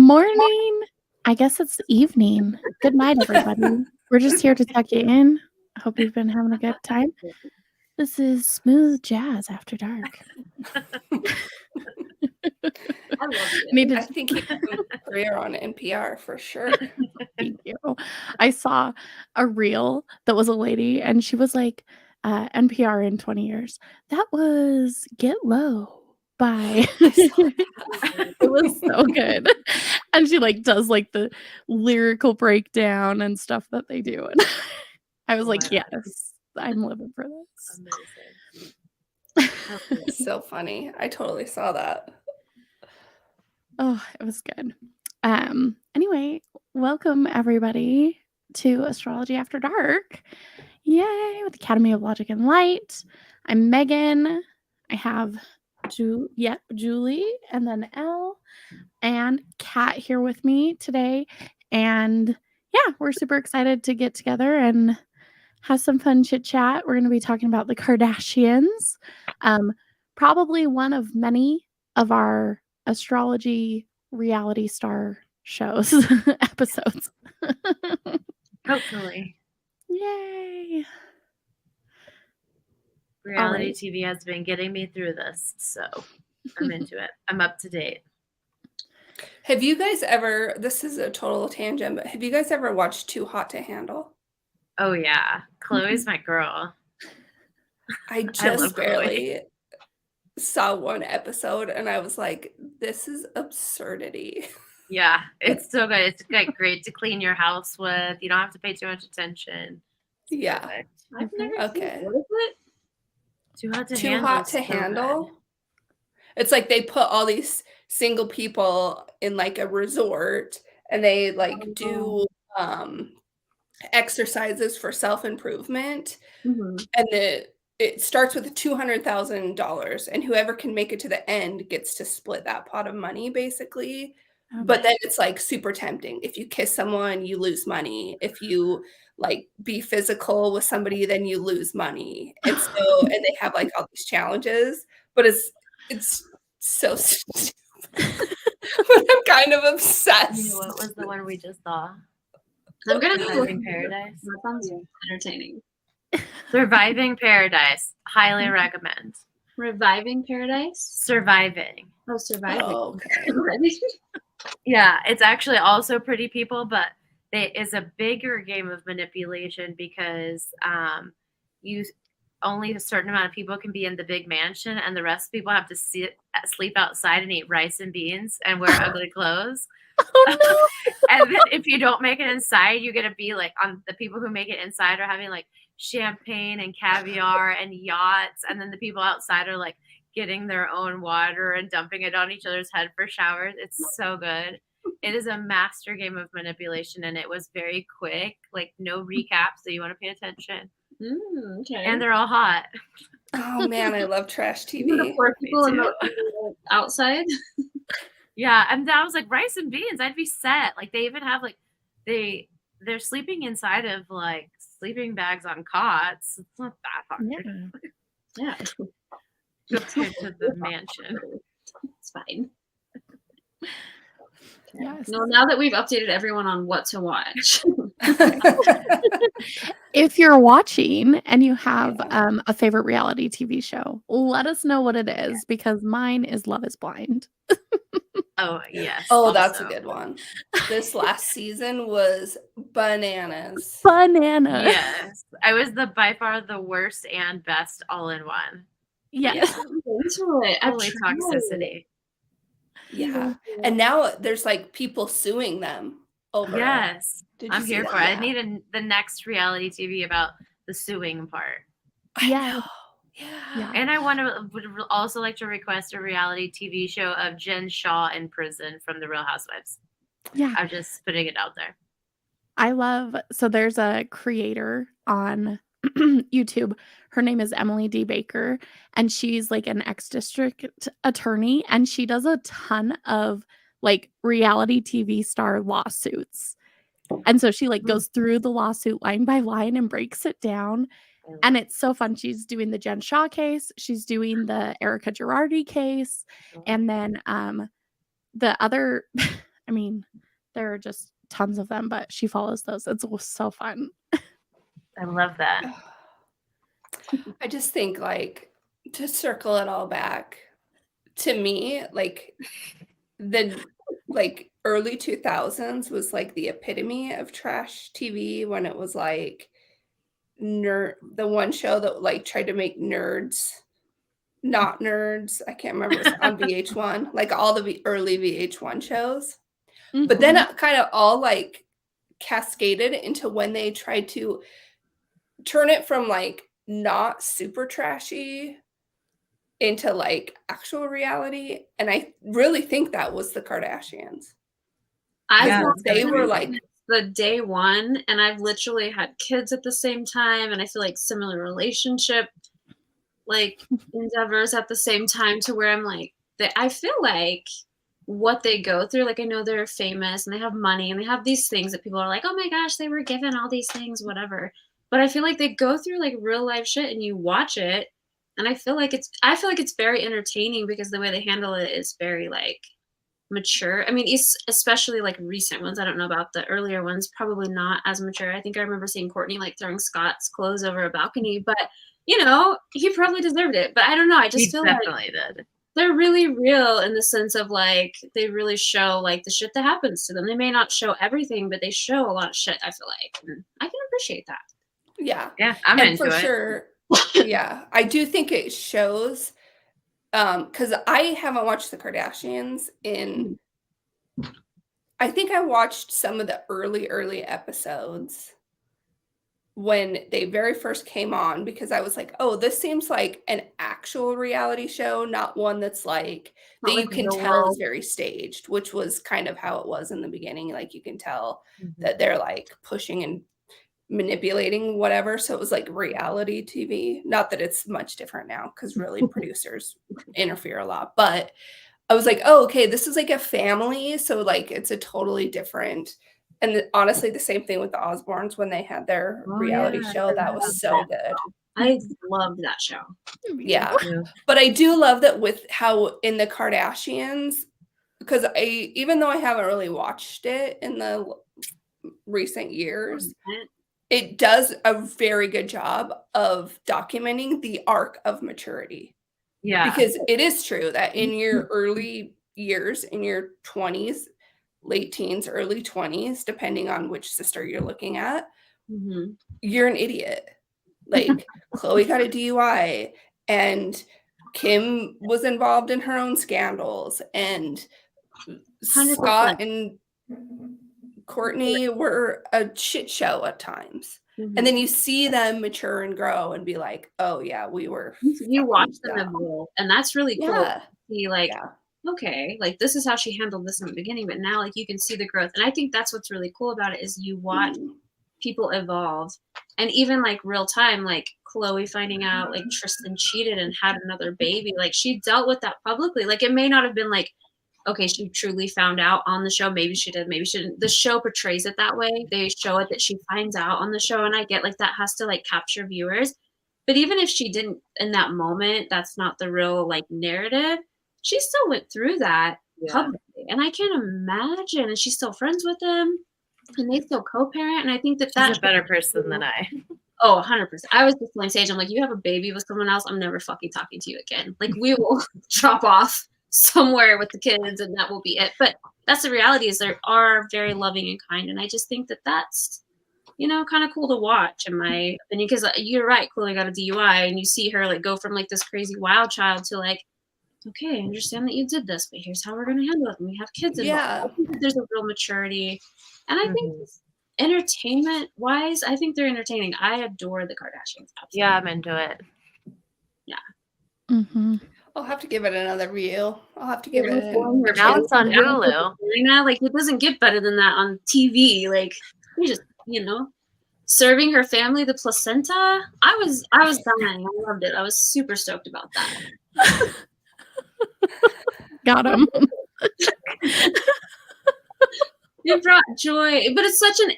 Morning. I guess it's evening. Good night, everybody. We're just here to tuck you in. I hope you've been having a good time. This is Smooth Jazz After Dark. I love it. Needed I think he has a career on NPR for sure. Thank you. I saw a reel that was a lady, and she was like, NPR in 20 years. That was Get Low by. It was so good. And she like does like the lyrical breakdown and stuff that they do. And I was like, yes, I'm living for this. Amazing. So funny. I totally saw that. Oh, it was good. Anyway, welcome everybody to Astrology After Dark. Yay, with Academy of Logic and Light. I'm Megan. I have Julie and then Elle and Kat here with me today. And yeah, we're super excited to get together and have some fun chit chat. We're going to be talking about the Kardashians. Probably one of many of our astrology reality star shows episodes. Hopefully. Yay. Reality TV has been getting me through this, so I'm into it. I'm up to date. Have you guys ever, this is a total tangent, but have you guys ever watched Too Hot to Handle? Oh, yeah. Khloe's my girl. I just barely saw one episode and I was like, this is absurdity. Yeah, it's so good. It's like great to clean your house with. You don't have to pay too much attention. It's Yeah. perfect. I've never seen Okay. it. What is it? Too hot to Too handle. Hot to Handle. It's like they put all these single people in like a resort and they like do exercises for self-improvement. Mm-hmm. And it starts with $200,000 and whoever can make it to the end gets to split that pot of money basically. Okay. But then it's like super tempting. If you kiss someone, you lose money. If you like be physical with somebody, then you lose money. And so and they have like all these challenges, but it's so stupid. But I'm kind of obsessed. What was the one we just saw? I'm gonna Surviving Paradise. That sounds entertaining. Surviving Paradise. Highly recommend. Reviving Paradise. Surviving. Oh, surviving. Oh, okay. Yeah, it's actually also pretty people, but it is a bigger game of manipulation because you only a certain amount of people can be in the big mansion, and the rest of people have to sleep outside and eat rice and beans and wear ugly clothes. Oh no! And then if you don't make it inside, you get to be like on the people who make it inside are having like champagne and caviar and yachts, and then the people outside are like getting their own water and dumping it on each other's head for showers. It's so good. It is a master game of manipulation, and it was very quick, like no recap, so you want to pay attention. Okay. And they're all hot. Oh man, I love trash TV. The poor people in the outside. Yeah, and that was like rice and beans. I'd be set. Like they even have like they're sleeping inside of like sleeping bags on cots. It's not that hard. Yeah. Compared to the mansion. It's fine. Yes. No, now that we've updated everyone on what to watch. If you're watching and you have a favorite reality TV show, let us know what it is because mine is Love is Blind. Oh, yes. Oh, that's a good one. This last season was bananas. Bananas. Yes. I was by far the worst and best all in one. Yes. Into it. Holy toxicity. Yeah. And now there's like people suing them over it. Yes. Did you I'm see here that? for it. I Yeah. need the next reality TV about the suing part. Yeah. Yeah. Yeah. And I would also like to request a reality TV show of Jen Shaw in prison from The Real Housewives. Yeah. I'm just putting it out there. I love, so there's a creator on YouTube. Her name is Emily D. Baker, and she's like an ex-district attorney, and she does a ton of like reality TV star lawsuits. And so she like goes through the lawsuit line by line and breaks it down. And it's so fun. She's doing the Jen Shaw case. She's doing the Erica Girardi case. And then the other, I mean, there are just tons of them, but she follows those. It's so fun. I love that. I just think, like, to circle it all back, to me, like, the like early 2000s was like the epitome of trash TV when it was like the one show that like tried to make nerds not nerds. I can't remember. It was on VH1, like all the early VH1 shows. But then it kind of all like cascaded into when they tried to turn it from like not super trashy into like actual reality. And I really think that was the Kardashians. They were like the day one, and I've literally had kids at the same time, and I feel like similar relationship like endeavors at the same time, to where I'm like, I feel like what they go through, like I know they're famous and they have money and they have these things that people are like, oh my gosh, they were given all these things, whatever. But I feel like they go through like real life shit, and you watch it, and I feel like it's very entertaining because the way they handle it is very like mature. I mean, especially like recent ones. I don't know about the earlier ones, probably not as mature. I think I remember seeing Kourtney like throwing Scott's clothes over a balcony, but you know, he probably deserved it. But I don't know. I just feel definitely like did. They're really real in the sense of like they really show like the shit that happens to them. They may not show everything, but they show a lot of shit, I feel like. And I can appreciate that. Yeah. Yeah, I'm into it. For sure. Yeah. I do think it shows because I haven't watched the Kardashians in I think I watched some of the early episodes when they very first came on, because I was like, oh, this seems like an actual reality show, not one that's like that you can tell is very staged, which was kind of how it was in the beginning. Like you can tell that they're like pushing and manipulating whatever. So it was like reality TV. Not that it's much different now, because really producers interfere a lot. But I was like, oh, okay, this is like a family. So like it's a totally different. And honestly, the same thing with the Osbournes when they had their reality show. That was so good. I loved that show. Yeah. But I do love that with how in the Kardashians, because even though I haven't really watched it in the recent years, it does a very good job of documenting the arc of maturity. Yeah. Because it is true that in your early years, in your 20s, late teens, early 20s, depending on which sister you're looking at, you're an idiot. Like Khloe got a DUI, and Kim was involved in her own scandals, and 100%. Scott and Kourtney were a shit show at times. And then you see them mature and grow and be like, oh yeah, we were. You watch them evolve, and that's really cool. To see like, okay, like this is how she handled this in the beginning, but now like you can see the growth. And I think that's what's really cool about it is you watch people evolve, and even like real time, like Khloe finding out like Tristan cheated and had another baby, like she dealt with that publicly. Like it may not have been like, okay, she truly found out on the show. Maybe she did, maybe she didn't. The show portrays it that way. They show it that she finds out on the show, and I get like that has to like capture viewers. But even if she didn't in that moment, that's not the real like narrative. She still went through that publicly, and I can't imagine. And she's still friends with them, and they still co-parent. And I think that that's a better person than I. Oh, 100%. I was just telling Sage, I'm like, you have a baby with someone else, I'm never fucking talking to you again. Like we will drop off somewhere with the kids and that will be it. But that's the reality, is they are very loving and kind, and I just think that that's, you know, kind of cool to watch in my opinion, because you're right, Khloe got a DUI, and you see her like go from like this crazy wild child to like, okay, I understand that you did this, but here's how we're going to handle it, and we have kids involved. I think that there's a real maturity, and I think entertainment wise, I think they're entertaining. I adore the Kardashians. Absolutely. Yeah, I'm into it. Yeah. I'll have to give it another view. I'll have to give it. Now it's on Hulu. Like it doesn't get better than that on TV. Like you just, you know, serving her family the placenta. I was dying. I loved it. I was super stoked about that. Got him. It brought joy, but it's such an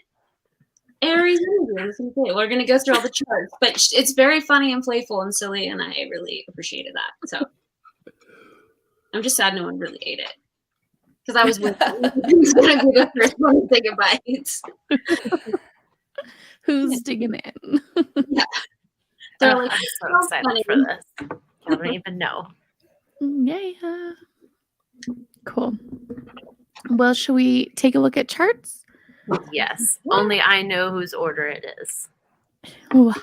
Aries energy. We're gonna go through all the charts, but it's very funny and playful and silly, and I really appreciated that. So I'm just sad no one really ate it, because I was waiting. Who's going to be the first one to take a bite? Who's digging in? Yeah. They're like, I'm so "Oh, excited funny." for this. I don't even know. Yeah. Cool. Well, should we take a look at charts? Yes. Only I know whose order it is. Ooh,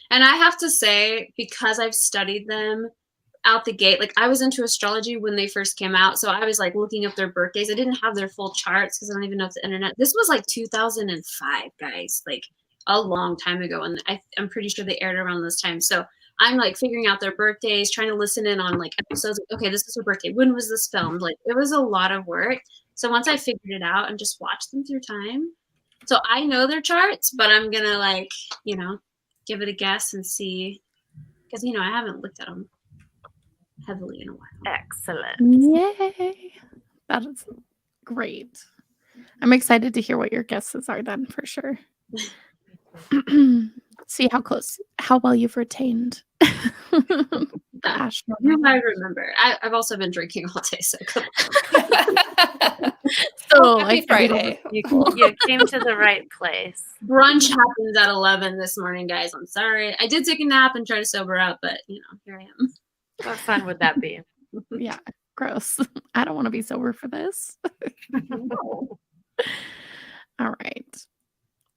And I have to say, because I've studied them out the gate, like I was into astrology when they first came out. So I was like looking up their birthdays. I didn't have their full charts because I don't even know if the internet. This was like 2005, guys, like a long time ago. And I'm pretty sure they aired around this time. So I'm like figuring out their birthdays, trying to listen in on like episodes. Okay, this is her birthday. When was this filmed? Like it was a lot of work. So once I figured it out and just watched them through time. So I know their charts, but I'm going to like, give it a guess and see. Because, I haven't looked at them heavily in a while. Excellent. yay. That is great. I'm excited to hear what your guesses are then for sure. See how well you've retained. You might remember. I've also been drinking all day, so so Happy Friday. You came to the right place. brunch happens at 11 this morning, guys. I'm sorry. I did take a nap and try to sober up, but here I am. What fun would that be? Yeah, gross. I don't want to be sober for this. All right.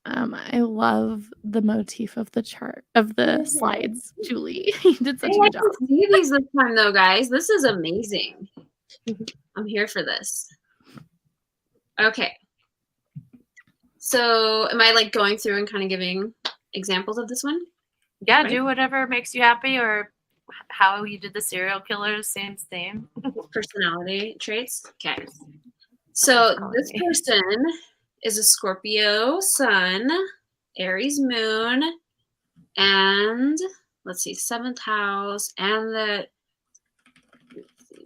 I love the motif of the chart of the slides, Julie. You did such a good job. I see these this time, though, guys. This is amazing. I'm here for this. Okay. So, am I like going through and kind of giving examples of this one? Yeah, Right. do whatever makes you happy, or how you did the serial killers, same. Personality traits. Okay. So this person is a Scorpio sun, Aries moon, and let's see, 7th house, and the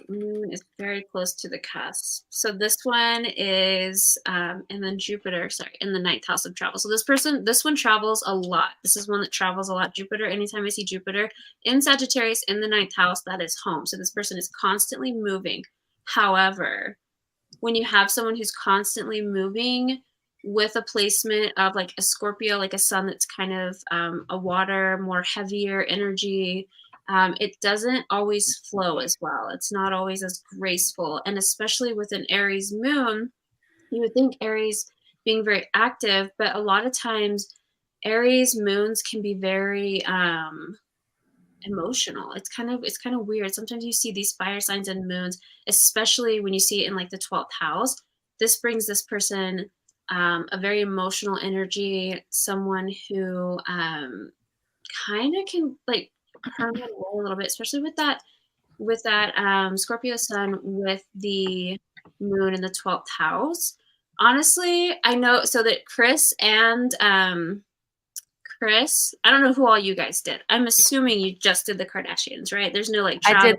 moon is very close to the cusp. So this one is, and then Jupiter, in the 9th house of travel. So this one travels a lot. This is one that travels a lot. Jupiter, anytime I see Jupiter in Sagittarius in the 9th house, that is home. So this person is constantly moving. However, when you have someone who's constantly moving with a placement of like a Scorpio, like a sun that's kind of a water, more heavier energy, it doesn't always flow as well. It's not always as graceful. And especially with an Aries moon, you would think Aries being very active, but a lot of times Aries moons can be very emotional. It's kind of weird. Sometimes you see these fire signs and moons, especially when you see it in like the 12th house. This brings this person a very emotional energy, someone who kind of can like hermit away a little bit, especially with that Scorpio sun with the moon in the 12th house. Honestly, I know so that Kris, I don't know who all you guys did. I'm assuming you just did the Kardashians, right? There's no like travel.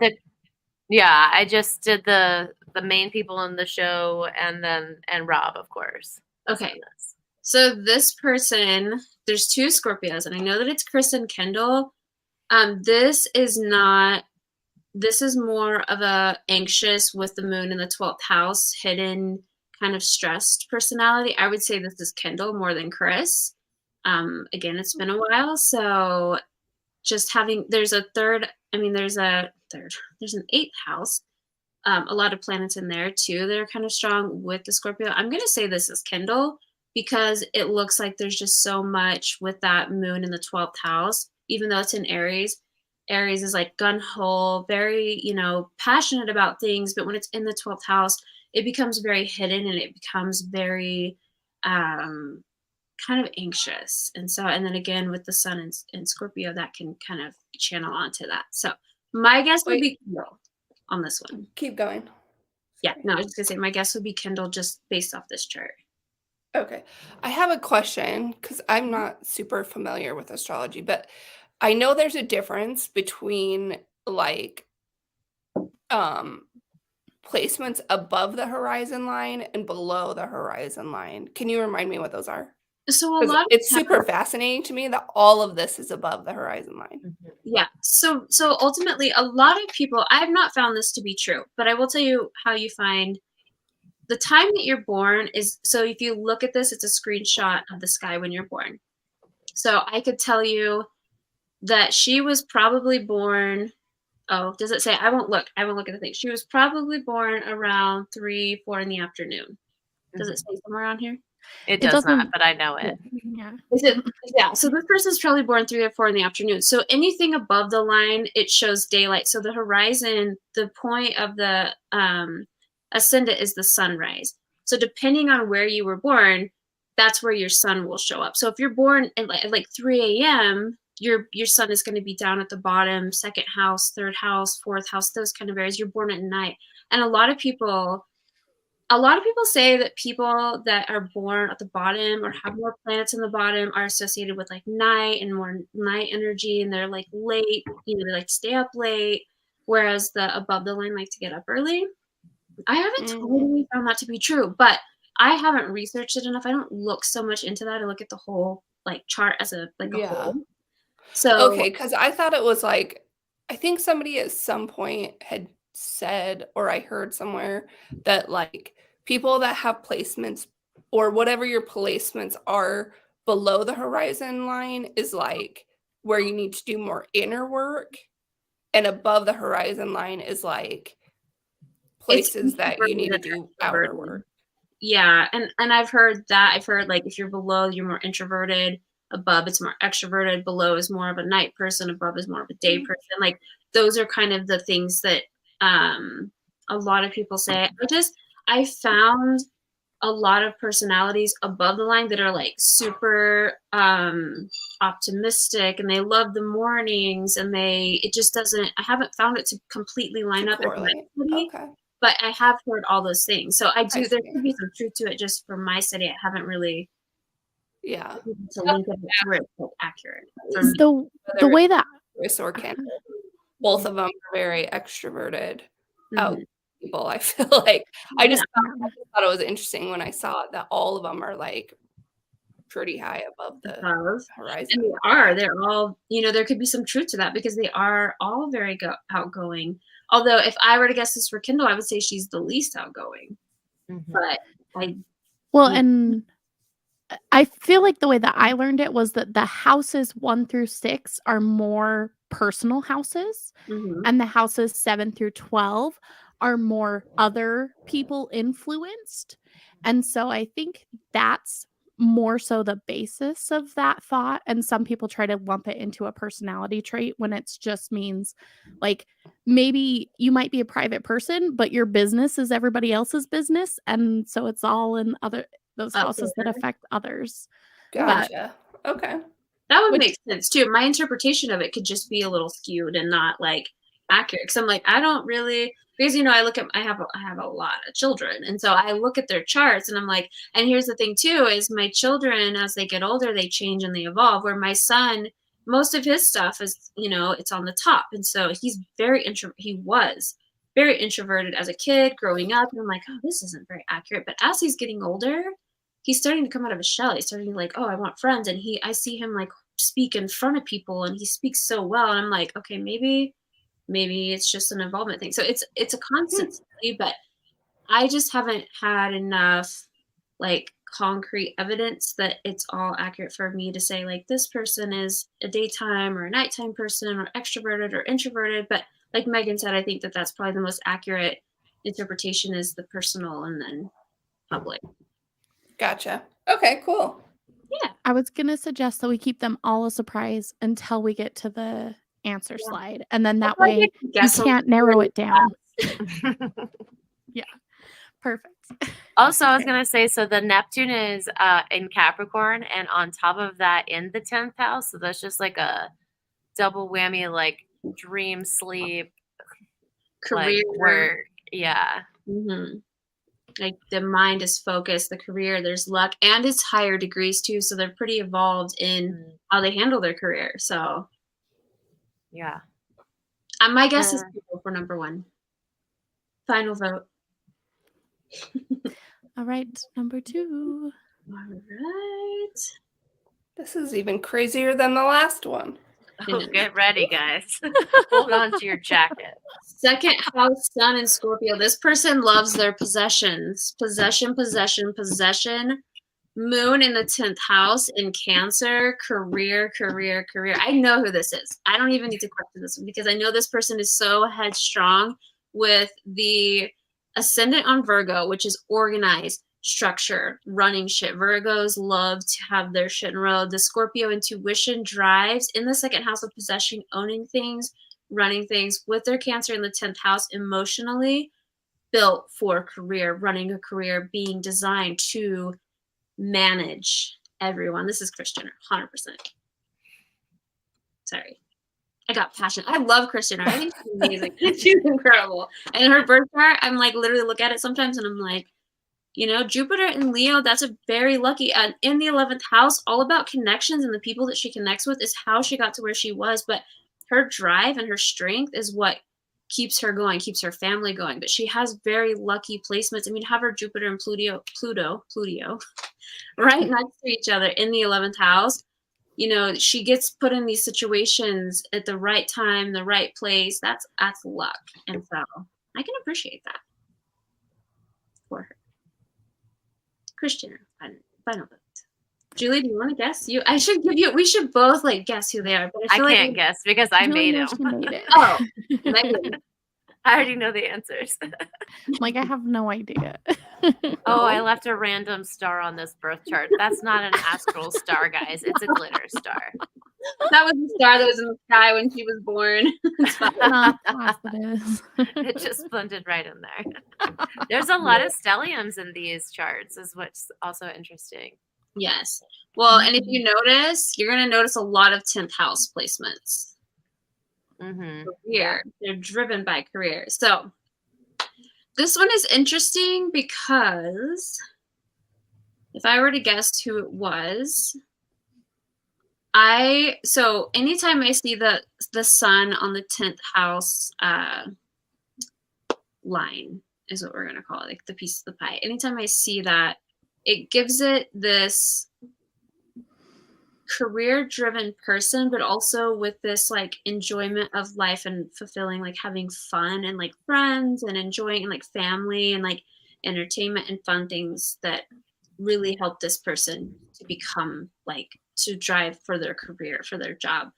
I just did the main people in the show and Rob, of course. Okay. So this person, there's 2 Scorpios, and I know that it's Kris and Kendall. This is more of a anxious with the moon in the 12th house, hidden kind of stressed personality. I would say this is Kendall more than Kris. Again, it's been a while, so just there's an 8th house, a lot of planets in there too that are kind of strong with the Scorpio. I'm gonna say this is Kendall because it looks like there's just so much with that moon in the 12th house, even though it's in Aries. Aries is like gun-ho, very, passionate about things, but when it's in the 12th house, it becomes very hidden and it becomes very kind of anxious. And then again with the sun in Scorpio, that can kind of channel onto that. So my guess would be Kendall on this one. Keep going. Yeah, no, I was just gonna say my guess would be Kendall just based off this chart. Okay. I have a question because I'm not super familiar with astrology, but I know there's a difference between like placements above the horizon line and below the horizon line. Can you remind me what those are? So It's super fascinating to me that all of this is above the horizon line. Yeah. So ultimately, a lot of people, I have not found this to be true, but I will tell you how you find the time that you're born is, so if you look at this, it's a screenshot of the sky when you're born. So I could tell you that she was probably born, oh, does it say? I won't look at the thing. She was probably born around 3, 4 in the afternoon. Does it say somewhere on here? It does not, but I know it. Yeah. Is it? Yeah. So this person's probably born 3 or 4 in the afternoon. So anything above the line, it shows daylight. So the horizon, the point of the ascendant is the sunrise. So depending on where you were born, that's where your sun will show up. So if you're born at like 3 a.m., your sun is going to be down at the bottom, second house, third house, fourth house, those kind of areas. You're born at night. And a lot of people say that people that are born at the bottom or have more planets in the bottom are associated with like night and more night energy, and they're like late, they like to stay up late, whereas the above the line like to get up early. I haven't totally found that to be true, but I haven't researched it enough. I don't look so much into that. I look at the whole like chart as a whole. So okay, because I thought it was like, I think somebody at some point had said, or I heard somewhere, that like people that have placements or whatever your placements are below the horizon line is like where you need to do more inner work, and above the horizon line is like places that you need to do outer work. Yeah, and I've heard that. I've heard like if you're below, you're more introverted. Above, it's more extroverted. Below is more of a night person. Above is more of a day person. Like those are kind of the things that a lot of people say. I found a lot of personalities above the line that are like super optimistic, and they love the mornings, and it just doesn't, I haven't found it to completely line up. Okay. But I have heard all those things. So there could be some truth to it. Just for my study, I haven't really to link it to where it's accurate. The way that Kris or Kendall, both of them are very extroverted out people. I feel like I just thought it was interesting when I saw it that all of them are like pretty high above the horizon. And they're all, there could be some truth to that because they are all very outgoing. Although if I were to guess this for Kendall, I would say she's the least outgoing. But and I feel like the way that I learned it was that the houses 1 through 6 are more personal houses, and the houses 7 through 12 are more other people influenced. And so I think that's more so the basis of that thought. And some people try to lump it into a personality trait when it's just means like maybe you might be a private person, but your business is everybody else's business. And so it's all in those houses that affect others. Gotcha. Okay. That would make sense too. My interpretation of it could just be a little skewed and not like accurate. Because I'm like, I don't really, because I have a lot of children, and so I look at their charts and I'm like, and here's the thing too, is my children, as they get older, they change and they evolve. Where my son, most of his stuff is, it's on the top, and so he was very introverted as a kid growing up, and I'm like, oh, this isn't very accurate. But as he's getting older, he's starting to come out of his shell. He's starting to like, oh, I want friends, and I see him like speak in front of people, and he speaks so well, and I'm like, okay, maybe it's just an involvement thing. So it's a constant study, but I just haven't had enough like concrete evidence that it's all accurate for me to say like this person is a daytime or a nighttime person or extroverted or introverted. But like Megan said, I think that that's probably the most accurate interpretation is the personal and then public. Gotcha. Okay, cool. Yeah. I was going to suggest that we keep them all a surprise until we get to the answer slide. And then that way you can't narrow it down. Yeah. Perfect. Also, I was going to say, so the Neptune is in Capricorn, and on top of that in the 10th house. So that's just like a double whammy, like dream, sleep, career, like work. Yeah. Like the mind is focused, the career, there's luck, and it's higher degrees too. So they're pretty evolved in how they handle their career. So yeah. My guess is people for number 1. Final vote. All right, number 2. All right. This is even crazier than the last one. Oh, get ready, guys. Hold on to your jacket. Second house sun in Scorpio. This person loves their possessions. Possession. Moon in the 10th house in Cancer. Career. I know who this is. I don't even need to question this one because I know this person is so headstrong with the ascendant on Virgo, which is organized, structure, running shit. Virgos love to have their shit in a row. The Scorpio intuition drives in the second house of possession, owning things, running things with their Cancer in the 10th house, emotionally built for career, running a career, being designed to manage everyone. This is Kris Jenner, 100%. Sorry. I got passionate. I love Kris Jenner. I think she's amazing. She's incredible. And her birth chart, I'm like, literally look at it sometimes and I'm like, you know, Jupiter in Leo, that's a very lucky. In the 11th house, all about connections and the people that she connects with is how she got to where she was. But her drive and her strength is what keeps her going, keeps her family going. But she has very lucky placements. I mean, have her Jupiter and Pluto right next to each other in the 11th house. You know, she gets put in these situations at the right time, the right place. That's luck. And so I can appreciate that for her. Kris Jenner, final vote. Julie, do you want to guess? We should both like guess who they are. But I can't guess because I made them. Oh, Megan. I already know the answers. Like, I have no idea. Oh, I left a random star on this birth chart. That's not an astral star, guys. It's a glitter star. That was the star that was in the sky when she was born. It just blended right in there. There's a lot of stelliums in these charts, is what's also interesting. Yes. Well, and if you notice, you're going to notice a lot of 10th house placements. Career. They're driven by career. So this one is interesting because if I were to guess who it was, so anytime I see the sun on the 10th house line is what we're going to call it, like the piece of the pie. Anytime I see that, it gives it this career-driven person, but also with this like enjoyment of life and fulfilling, like having fun and like friends and enjoying and like family and like entertainment and fun things that really help this person to become like to drive for their career, for their job.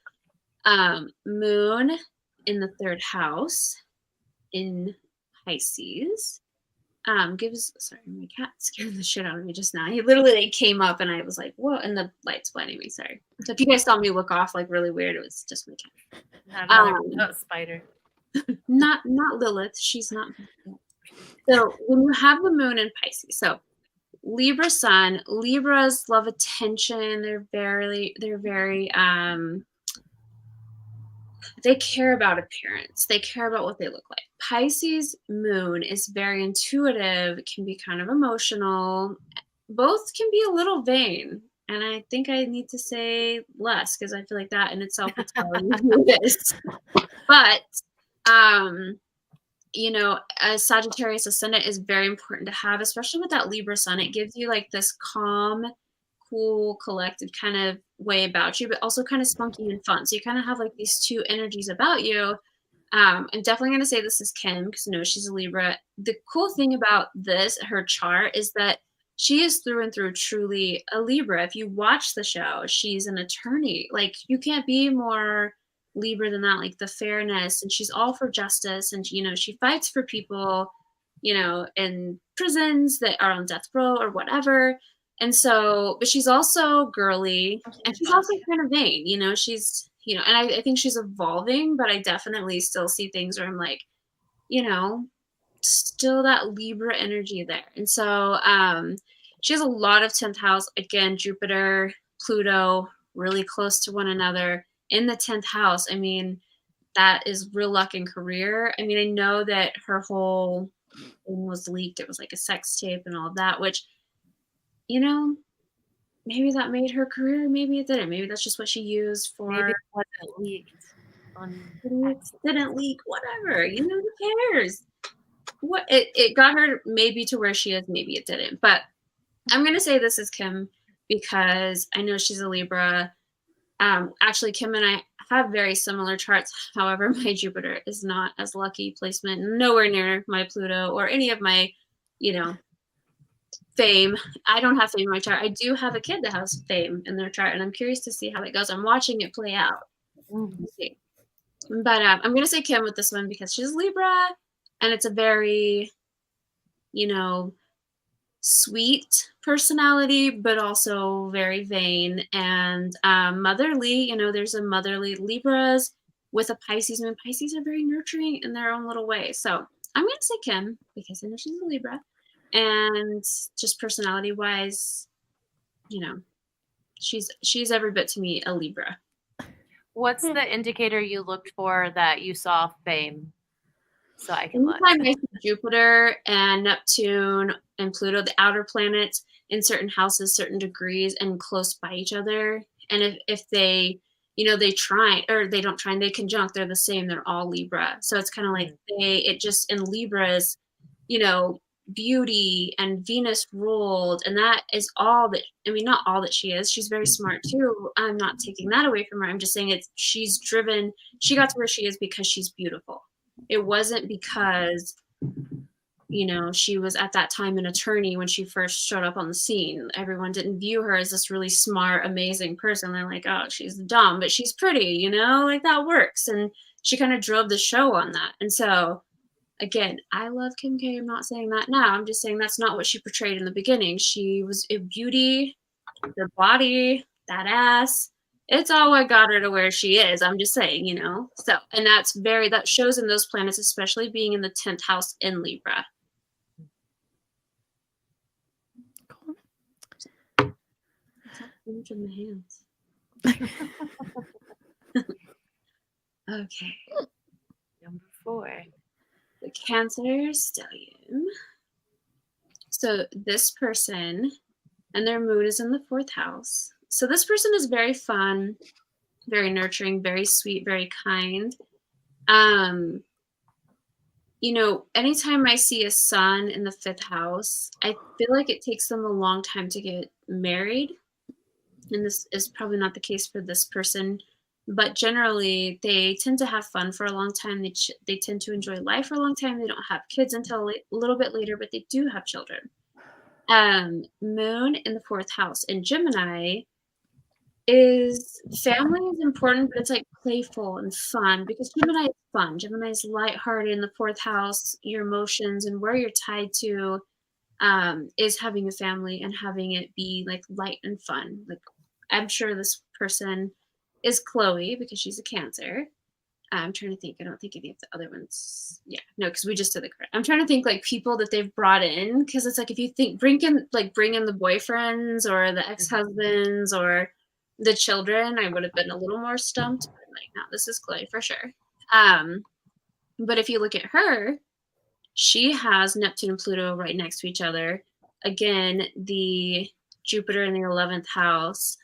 Moon in the 3rd house in Pisces. Sorry, my cat scared the shit out of me just now. He literally like came up and I was like, whoa, and the light's blinding me. Sorry. So if you guys saw me look off like really weird, it was just my cat. Not spider. Not Lilith. She's not. So when you have the moon in Pisces, so Libra sun, Libras love attention. They're very they care about appearance. They care about what they look like. Pisces moon is very intuitive, can be kind of emotional. Both can be a little vain. And I think I need to say less because I feel like that in itself is telling you who it is. But, you know, a Sagittarius ascendant is very important to have, especially with that Libra sun. It gives you like this calm, cool, collected kind of way about you, but also kind of spunky and fun. So you kind of have like these two energies about you. I'm definitely going to say this is Kim because no, she's a Libra. The cool thing about her chart is that she is through and through truly a Libra. If you watch the show, she's an attorney. Like you can't be more Libra than that, like the fairness, and she's all for justice. And, you know, she fights for people, you know, in prisons that are on death row or whatever. And so, but she's also girly and she's also kind of vain, you know, she's, you know, and I think she's evolving, but I definitely still see things where I'm like, you know, still that Libra energy there. And so she has a lot of 10th house, again, Jupiter, Pluto, really close to one another in the 10th house. I mean, that is real luck in career. I mean, I know that her whole thing was leaked. It was like a sex tape and all of that, which, you know, maybe that made her career. Maybe it didn't. Maybe that's just what she used for. Maybe it wasn't leaked. It didn't leak. Whatever. You know, who cares? What it got her maybe to where she is. Maybe it didn't. But I'm gonna say this is Kim because I know she's a Libra. Actually, Kim and I have very similar charts. However, my Jupiter is not as lucky placement, nowhere near my Pluto or any of my, fame. I don't have fame in my chart. I do have a kid that has fame in their chart, and I'm curious to see how that goes. I'm watching it play out. We'll see. But I'm going to say Kim with this one because she's Libra, and it's a very, sweet personality, but also very vain and motherly. There's a motherly Libras with a Pisces moon. Pisces are very nurturing in their own little way. So I'm going to say Kim because I know she's a Libra. And just personality wise, she's every bit to me a Libra. What's the indicator you looked for that you saw fame? So I can look. Anytime I see Jupiter and Neptune and Pluto, the outer planets in certain houses, certain degrees, and close by each other. And if they, they try or they don't try and they conjunct, they're the same. They're all Libra. So it's kind of like it just in Libras, beauty and Venus ruled, and that is all that. Not all that she is. She's very smart too. I'm not taking that away from her. I'm just saying she's driven. She got to where she is because she's beautiful. It wasn't because she was at that time an attorney when she first showed up on the scene. Everyone didn't view her as this really smart, amazing person. They're like, oh, she's dumb, but she's pretty, like that works. And she kind of drove the show on that. And so again, I love Kim K. I'm not saying that now. I'm just saying that's not what she portrayed in the beginning. She was a beauty, her body, that ass. It's all what got her to where she is. I'm just saying, So, and that shows in those planets, especially being in the 10th house in Libra. Cool. In my hands. Okay. Number 4. The Cancer Stellium. So this person, and their moon is in the 4th house. So this person is very fun, very nurturing, very sweet, very kind. Anytime I see a sun in the 5th house, I feel like it takes them a long time to get married. And this is probably not the case for this person, but generally they tend to have fun for a long time. They tend to enjoy life for a long time. They don't have kids until a little bit later, but they do have children. Moon in the 4th house in Gemini is family is important, but it's like playful and fun because Gemini is fun. Gemini is lighthearted in the 4th house. Your emotions and where you're tied to is having a family and having it be like light and fun. Like I'm sure this person is Khloe because she's a Cancer. I'm trying to think. I don't think any of the other ones. Yeah, no, because we just did the correct. I'm trying to think like people that they've brought in because it's like if you think bring in the boyfriends or the ex-husbands or the children, I would have been a little more stumped. But like, no, this is Khloe for sure. But if you look at her, she has Neptune and Pluto right next to each other. Again, the Jupiter in the 11th house.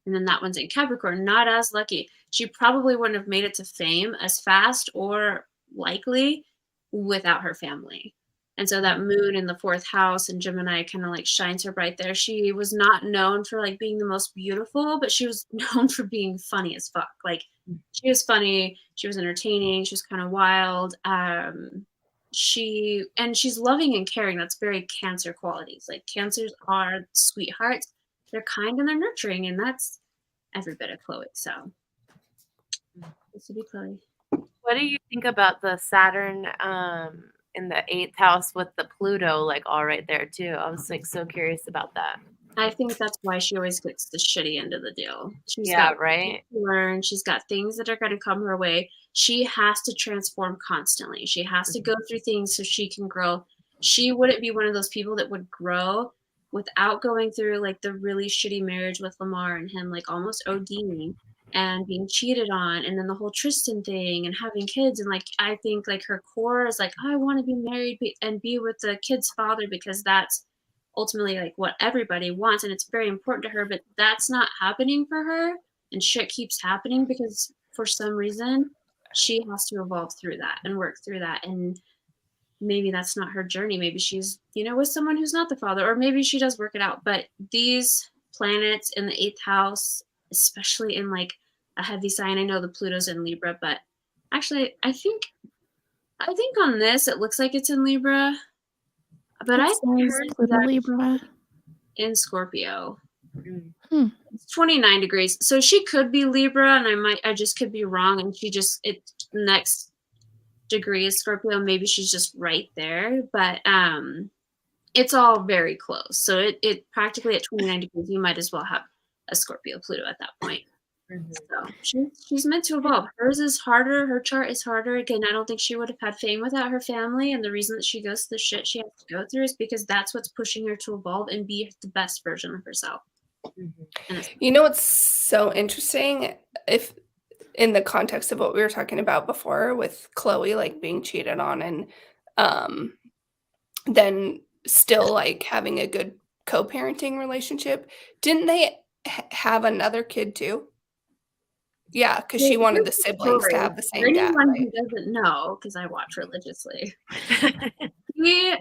And then that one's in Capricorn, not as lucky. She probably wouldn't have made it to fame as fast or likely without her family. And so that moon in the 4th house in Gemini kind of like shines her bright there. She was not known for like being the most beautiful, but she was known for being funny as fuck. Like she was funny. She was entertaining. She was kind of wild. She's loving and caring. That's very Cancer qualities. Like Cancers are sweethearts. They're kind and they're nurturing, and that's every bit of Khloe. So this would be Khloe. What do you think about the Saturn in the 8th house with the Pluto like all right there too? I was like so curious about that. I think that's why she always gets the shitty end of the deal. She's got right. To learn. She's got things that are going to come her way. She has to transform constantly. She has to go through things so she can grow. She wouldn't be one of those people that would grow without going through like the really shitty marriage with Lamar and him like almost ODing and being cheated on, and then the whole Tristan thing and having kids. And like I think like her core is like, I want to be married and be with the kid's father because that's ultimately like what everybody wants, and it's very important to her, but that's not happening for her, and shit keeps happening because for some reason she has to evolve through that and work through that. And maybe that's not her journey. Maybe she's, with someone who's not the father, or maybe she does work it out. But these planets in the 8th house, especially in like a heavy sign. I know the Pluto's in Libra, but actually, I think on this it looks like it's in Libra, but I heard Pluto Libra in Scorpio. Hmm. It's 29 degrees, so she could be Libra, and I just could be wrong, and next degree is Scorpio. Maybe she's just right there, but it's all very close. So it practically at 29 degrees, you might as well have a Scorpio Pluto at that point. So she's meant to evolve. Hers is harder. Her chart is harder. Again, I don't think she would have had fame without her family. And the reason that she goes through the shit she has to go through is because that's what's pushing her to evolve and be the best version of herself. You know what's so interesting? If in the context of what we were talking about before with Khloe, like being cheated on and then still like having a good co-parenting relationship, didn't they have another kid too? Yeah, because she wanted the siblings to have the same dad. For anyone right? who doesn't know, because I watch religiously, he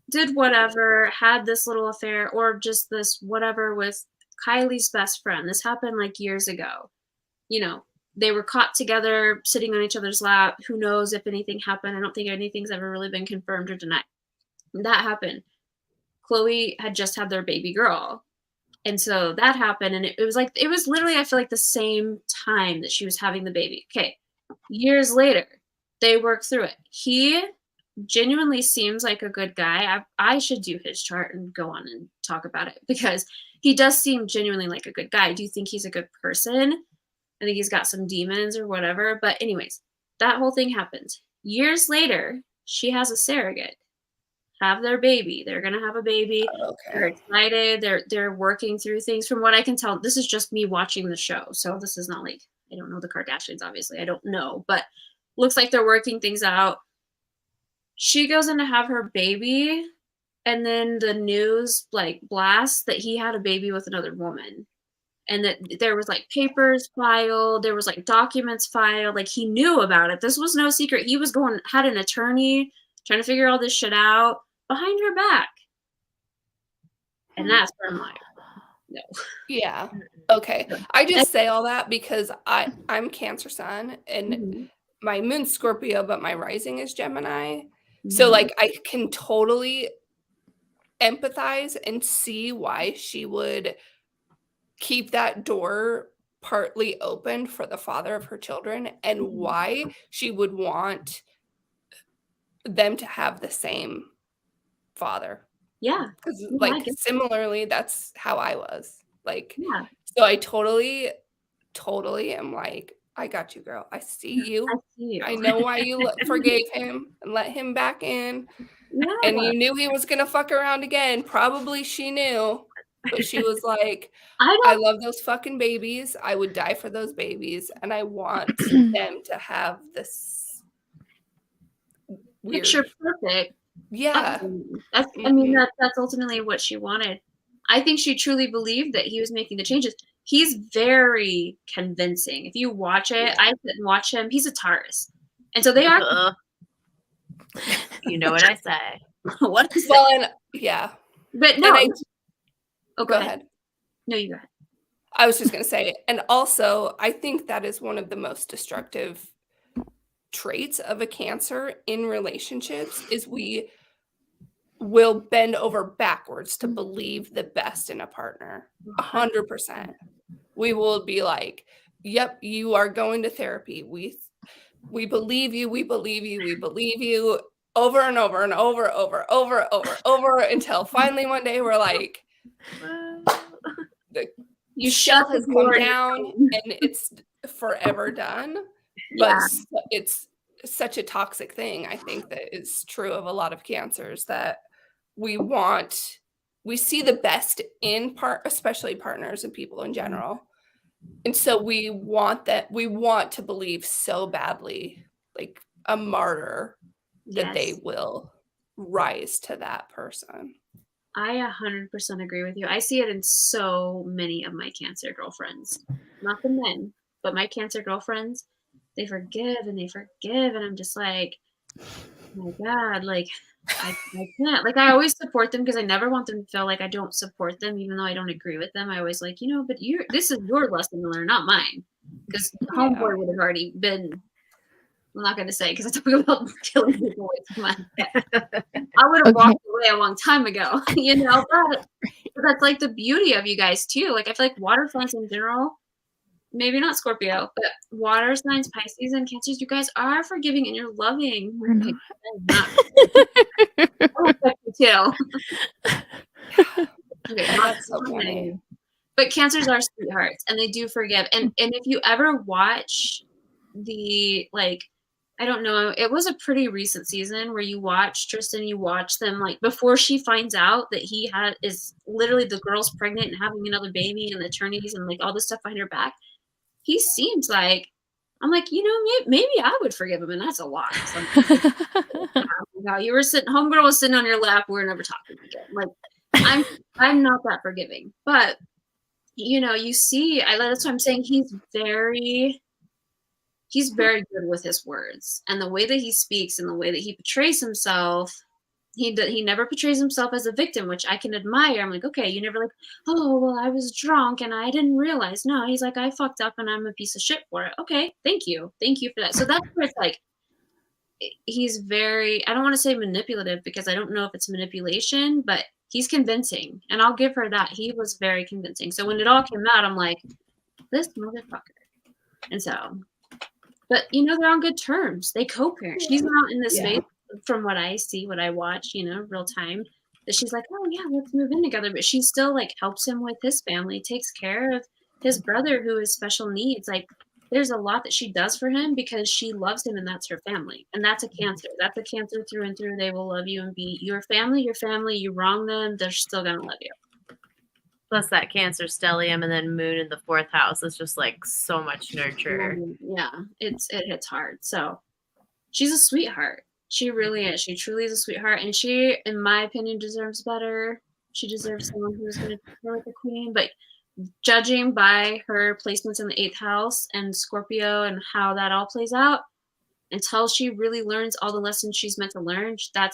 did whatever, had this little affair or just this whatever with Kylie's best friend. This happened like years ago. You know, they were caught together, sitting on each other's lap. Who knows if anything happened? I don't think anything's ever really been confirmed or denied. That happened. Khloe had just had their baby girl. And so that happened. And it was literally, I feel like the same time that she was having the baby. Okay. Years later, they worked through it. He genuinely seems like a good guy. I should do his chart and go on and talk about it because he does seem genuinely like a good guy. Do you think he's a good person? I think he's got some demons or whatever. But anyways, that whole thing happens. Years later, she has a surrogate. Have their baby. They're gonna have a baby. Okay. They're excited. They're working through things. From what I can tell, this is just me watching the show. So this is not like, I don't know the Kardashians, obviously. I don't know, but looks like they're working things out. She goes in to have her baby, and then the news like blasts that he had a baby with another woman. And that there was like papers filed, there was like documents filed, like he knew about it. This was no secret. He was had an attorney trying to figure all this shit out behind her back. And that's where I'm like, no. Yeah. Okay. I just say all that because I'm Cancer sun and my moon's Scorpio, but my rising is Gemini. So like I can totally empathize and see why she would keep that door partly open for the father of her children and why she would want them to have the same father. Yeah. Because like similarly, that's how I was. Like, yeah. So I totally am like, I got you, girl. I see you. I know why you forgave him and let him back in. Yeah. And you knew he was going to fuck around again. Probably she knew. But she was like, I love those fucking babies. I would die for those babies. And I want them to have this weird... picture perfect. Yeah. I mean, that's ultimately what she wanted. I think she truly believed that he was making the changes. He's very convincing. If you watch it, I sit and watch him. He's a Taurus. And so they are. You know what I say. What is that? Yeah. But no. Go ahead. No, you go ahead. I was just going to say, and also, I think that is one of the most destructive traits of a Cancer in relationships is we will bend over backwards to believe the best in a partner. 100%. We will be like, yep, you are going to therapy. We believe you. We believe you. We believe you over and over and over until finally one day we're like, the shell has come down and it's forever done. But it's such a toxic thing. I think that is true of a lot of Cancers that we see the best in especially partners and people in general. And so we want to believe so badly, like a martyr, that they will rise to that person. I 100% agree with you. I see it in so many of my Cancer girlfriends, not the men, but my Cancer girlfriends, they forgive and they forgive. And I'm just like, oh my God, like I can't. Like I always support them because I never want them to feel like I don't support them, even though I don't agree with them. I always like, but this is your lesson to learn, not mine. because homeboy would have already been. I'm not going to say because I talk about killing people way too much. I would have walked away a long time ago, you know. But that's like the beauty of you guys too. Like I feel like water signs in general, maybe not Scorpio, but water signs, Pisces and Cancers, you guys are forgiving and you're loving. Too. Okay, That's so funny. But Cancers are sweethearts and they do forgive. And if you ever watch the I don't know, it was a pretty recent season where you watch Tristan, you watch them before she finds out that he is literally the girl's pregnant and having another baby and the attorneys and all this stuff behind her back. He seems like I'm maybe I would forgive him, and that's a lot. You were homegirl was sitting on your lap, we're never talking again. I'm not that forgiving, but you see, that's what I'm saying. He's very good with his words and the way that he speaks and the way that he portrays himself. He never portrays himself as a victim, which I can admire. I'm like, okay, you never oh, well, I was drunk and I didn't realize. No, he's like, I fucked up and I'm a piece of shit for it. Okay, thank you for that. So that's where it's he's very, I don't want to say manipulative because I don't know if it's manipulation, but he's convincing, and I'll give her that. He was very convincing. So when it all came out, I'm like, this motherfucker. And so, but they're on good terms. They co-parent. She's not in this phase, from what I see, what I watch, real time, that she's like, oh yeah, let's move in together. But she still helps him with his family, takes care of his brother who has special needs. There's a lot that she does for him because she loves him and that's her family. And that's a Cancer. That's a Cancer through and through. They will love you and be your family. You wrong them, they're still going to love you. Plus that Cancer stellium and then moon in the 4th house is just so much nurture. Yeah, it hits hard. So she's a sweetheart. She really is. She truly is a sweetheart. And she, in my opinion, deserves better. She deserves someone who's going to treat her like a queen. But judging by her placements in the 8th house and Scorpio and how that all plays out, until she really learns all the lessons she's meant to learn, that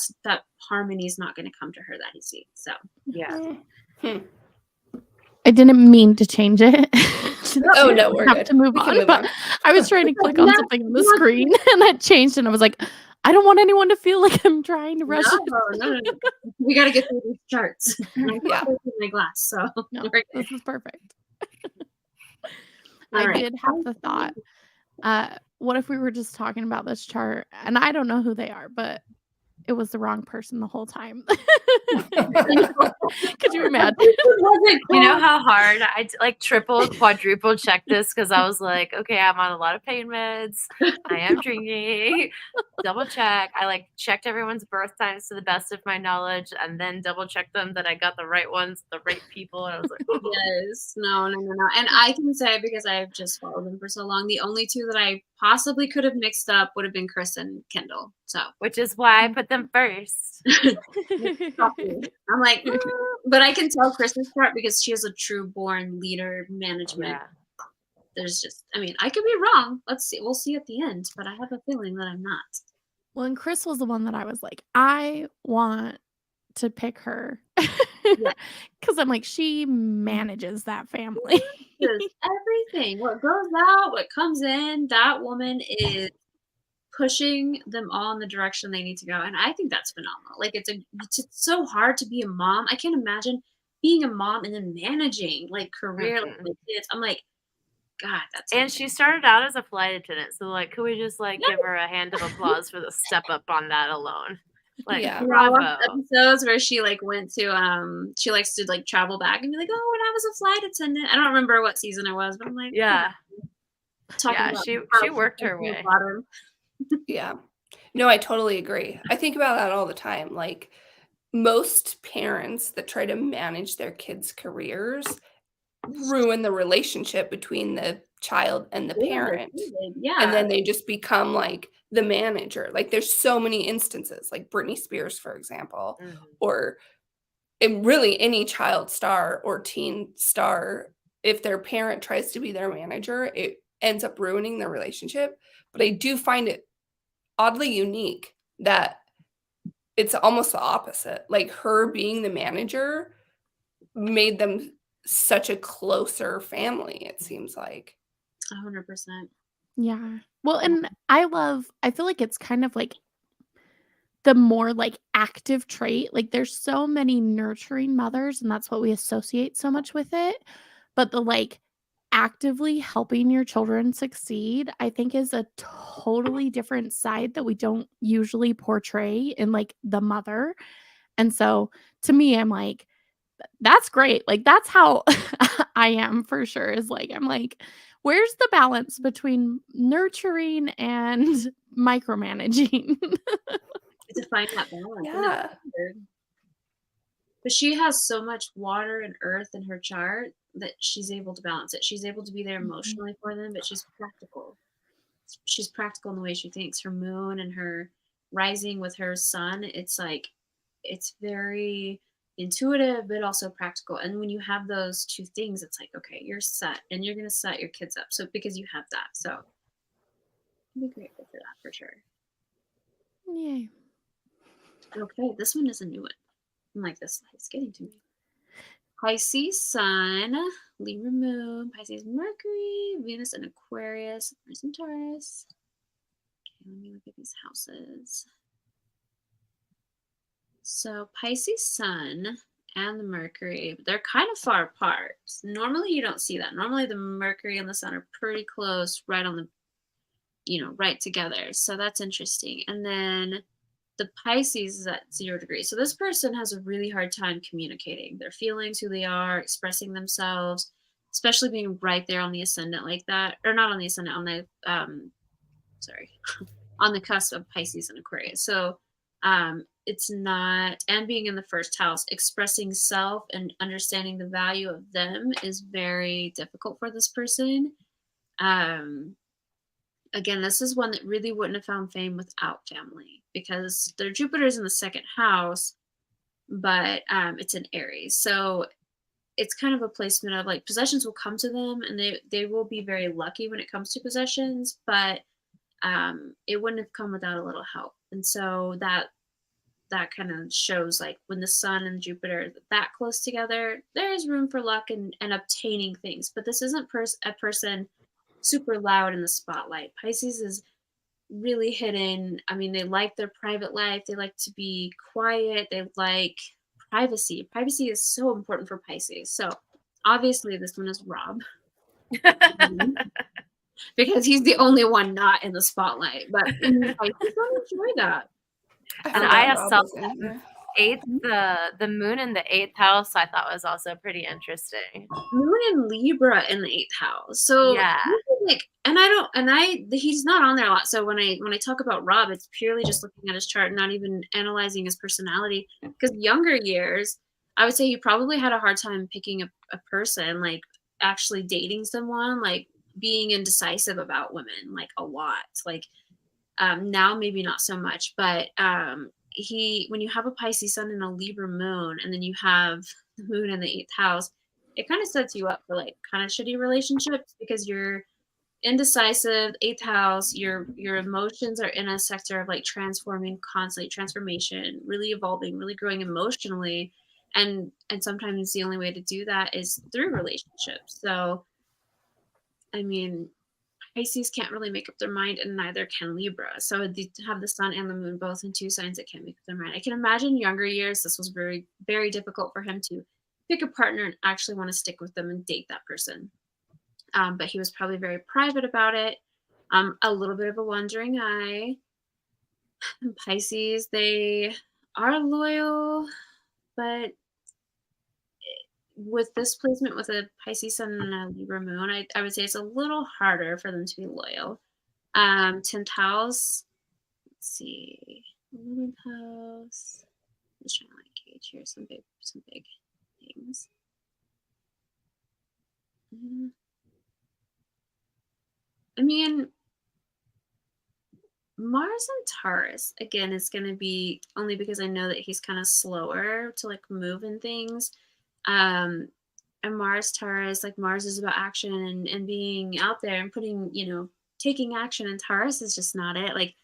harmony is not going to come to her that easy. So, yeah. I didn't mean to change it. Oh no, we're good. To move on. But I was trying to click on something on the screen and that changed, and I was like, I don't want anyone to feel like I'm trying to rush it. No. We got to get through these charts. Yeah, my glass. So this is perfect. I did have the thought. What if we were just talking about this chart, and I don't know who they are, but it was the wrong person the whole time. Could you imagine? You know how hard I triple, quadruple checked this because I was like, okay, I'm on a lot of pain meds. I am drinking. Double check. I checked everyone's birth times to the best of my knowledge, and then double checked them that I got the right ones, the right people. And I was like, yes, no. And I can say, because I've just followed them for so long, the only two that I possibly could have mixed up would have been Kris and Kendall. So, which is why I put them first. I'm like, but I can tell Kris's part because she has a true born leader management. Yeah. There's just, I could be wrong. Let's see. We'll see at the end, but I have a feeling that I'm not. Well, and Kris was the one that I was like, I want to pick her. Because I'm like, she manages that family. Everything. What goes out, what comes in, that woman is pushing them all in the direction they need to go. And I think that's phenomenal. It's so hard to be a mom. I can't imagine being a mom and then managing career, with kids. I'm like, God, that's and she started out as a flight attendant. So could we just give her a hand of applause for the step up on that alone? Bravo. Episodes where she went to she likes to travel back and be like, oh, when I was a flight attendant. I don't remember what season it was, but I'm like, she worked her way. Yeah. No, I totally agree. I think about that all the time. Most parents that try to manage their kids' careers ruin the relationship between the child and the parent. Yeah. And then they just become the manager. There's so many instances, like Britney Spears, for example, or really any child star or teen star. If their parent tries to be their manager, it ends up ruining their relationship. But I do find it oddly unique that it's almost the opposite. Her being the manager made them such a closer family, it seems like. 100%. Yeah. Well, and I feel like it's kind of like the more like active trait. Like there's so many nurturing mothers, and that's what we associate so much with it. But the like actively helping your children succeed, I think is a totally different side that we don't usually portray in like the mother. And so to me, I'm like, that's great. Like that's how I am for sure. Is like I'm like, where's the balance between nurturing and micromanaging? To find that balance. And Yeah. it's weird. But she has so much water and earth in her chart that she's able to balance it. She's able to be there emotionally for them, but she's practical. She's practical in the way she thinks. Her moon and her rising with her sun, it's like it's very intuitive but also practical. And when you have those two things, it's like, okay, you're set and you're gonna set your kids up. So because you have that. So I'd be grateful for that for sure. Yay. Okay, this one is a new one. I'm like, this light's getting to me. Pisces Sun, Libra Moon, Pisces Mercury, Venus in Aquarius, Mars in Taurus. Okay, let me look at these houses. So Pisces Sun and the Mercury, they're kind of far apart. Normally you don't see that. Normally the Mercury and the Sun are pretty close, right on the, right together. So that's interesting. And then the Pisces is at 0 degrees. So this person has a really hard time communicating their feelings, who they are, expressing themselves, especially being right there on the ascendant like that, or not on the ascendant, on the on the cusp of Pisces and Aquarius. So it's not, and being in the first house, expressing self and understanding the value of them is very difficult for this person. Again, this is one that really wouldn't have found fame without family, because their Jupiter is in the second house, but it's in Aries. So it's kind of a placement of like possessions will come to them and they will be very lucky when it comes to possessions, but it wouldn't have come without a little help. And so that kind of shows like when the Sun and Jupiter are that close together, there is room for luck and obtaining things. But this isn't a person super loud in the spotlight. Pisces is really hidden. I mean, they like their private life. They like to be quiet. They like privacy. Privacy is so important for Pisces. So obviously this one is Rob. Because he's the only one not in the spotlight. But Pisces don't enjoy that. And I saw the moon in the 8th house, I thought was also pretty interesting. Moon in Libra in the 8th house. So yeah, like, he's not on there a lot. So when I talk about Rob, it's purely just looking at his chart, not even analyzing his personality. Because younger years, I would say he probably had a hard time picking a person, like actually dating someone, like being indecisive about women, like a lot. Like now maybe not so much, but when you have a Pisces Sun and a Libra moon, and then you have the moon in the 8th house, it kind of sets you up for like kind of shitty relationships, because you're indecisive. 8th house, your emotions are in a sector of like transforming, constantly transformation, really evolving, really growing emotionally, and sometimes the only way to do that is through relationships. So I mean, Pisces can't really make up their mind, and neither can Libra. So to have the Sun and the Moon both in two signs that can't make up their mind. I can imagine younger years, this was very, very difficult for him to pick a partner and actually want to stick with them and date that person. But he was probably very private about it. A little bit of a wandering eye. Pisces, they are loyal, but with this placement with a Pisces Sun and a Libra Moon, I would say it's a little harder for them to be loyal. 10th house, let's see, 11th house. I'm just trying to like gauge here some big things. I mean, Mars and Taurus again is going to be, only because I know that he's kind of slower to like move in things. And Mars Taurus, like Mars is about action and being out there and putting, taking action, and Taurus is just not it. Like,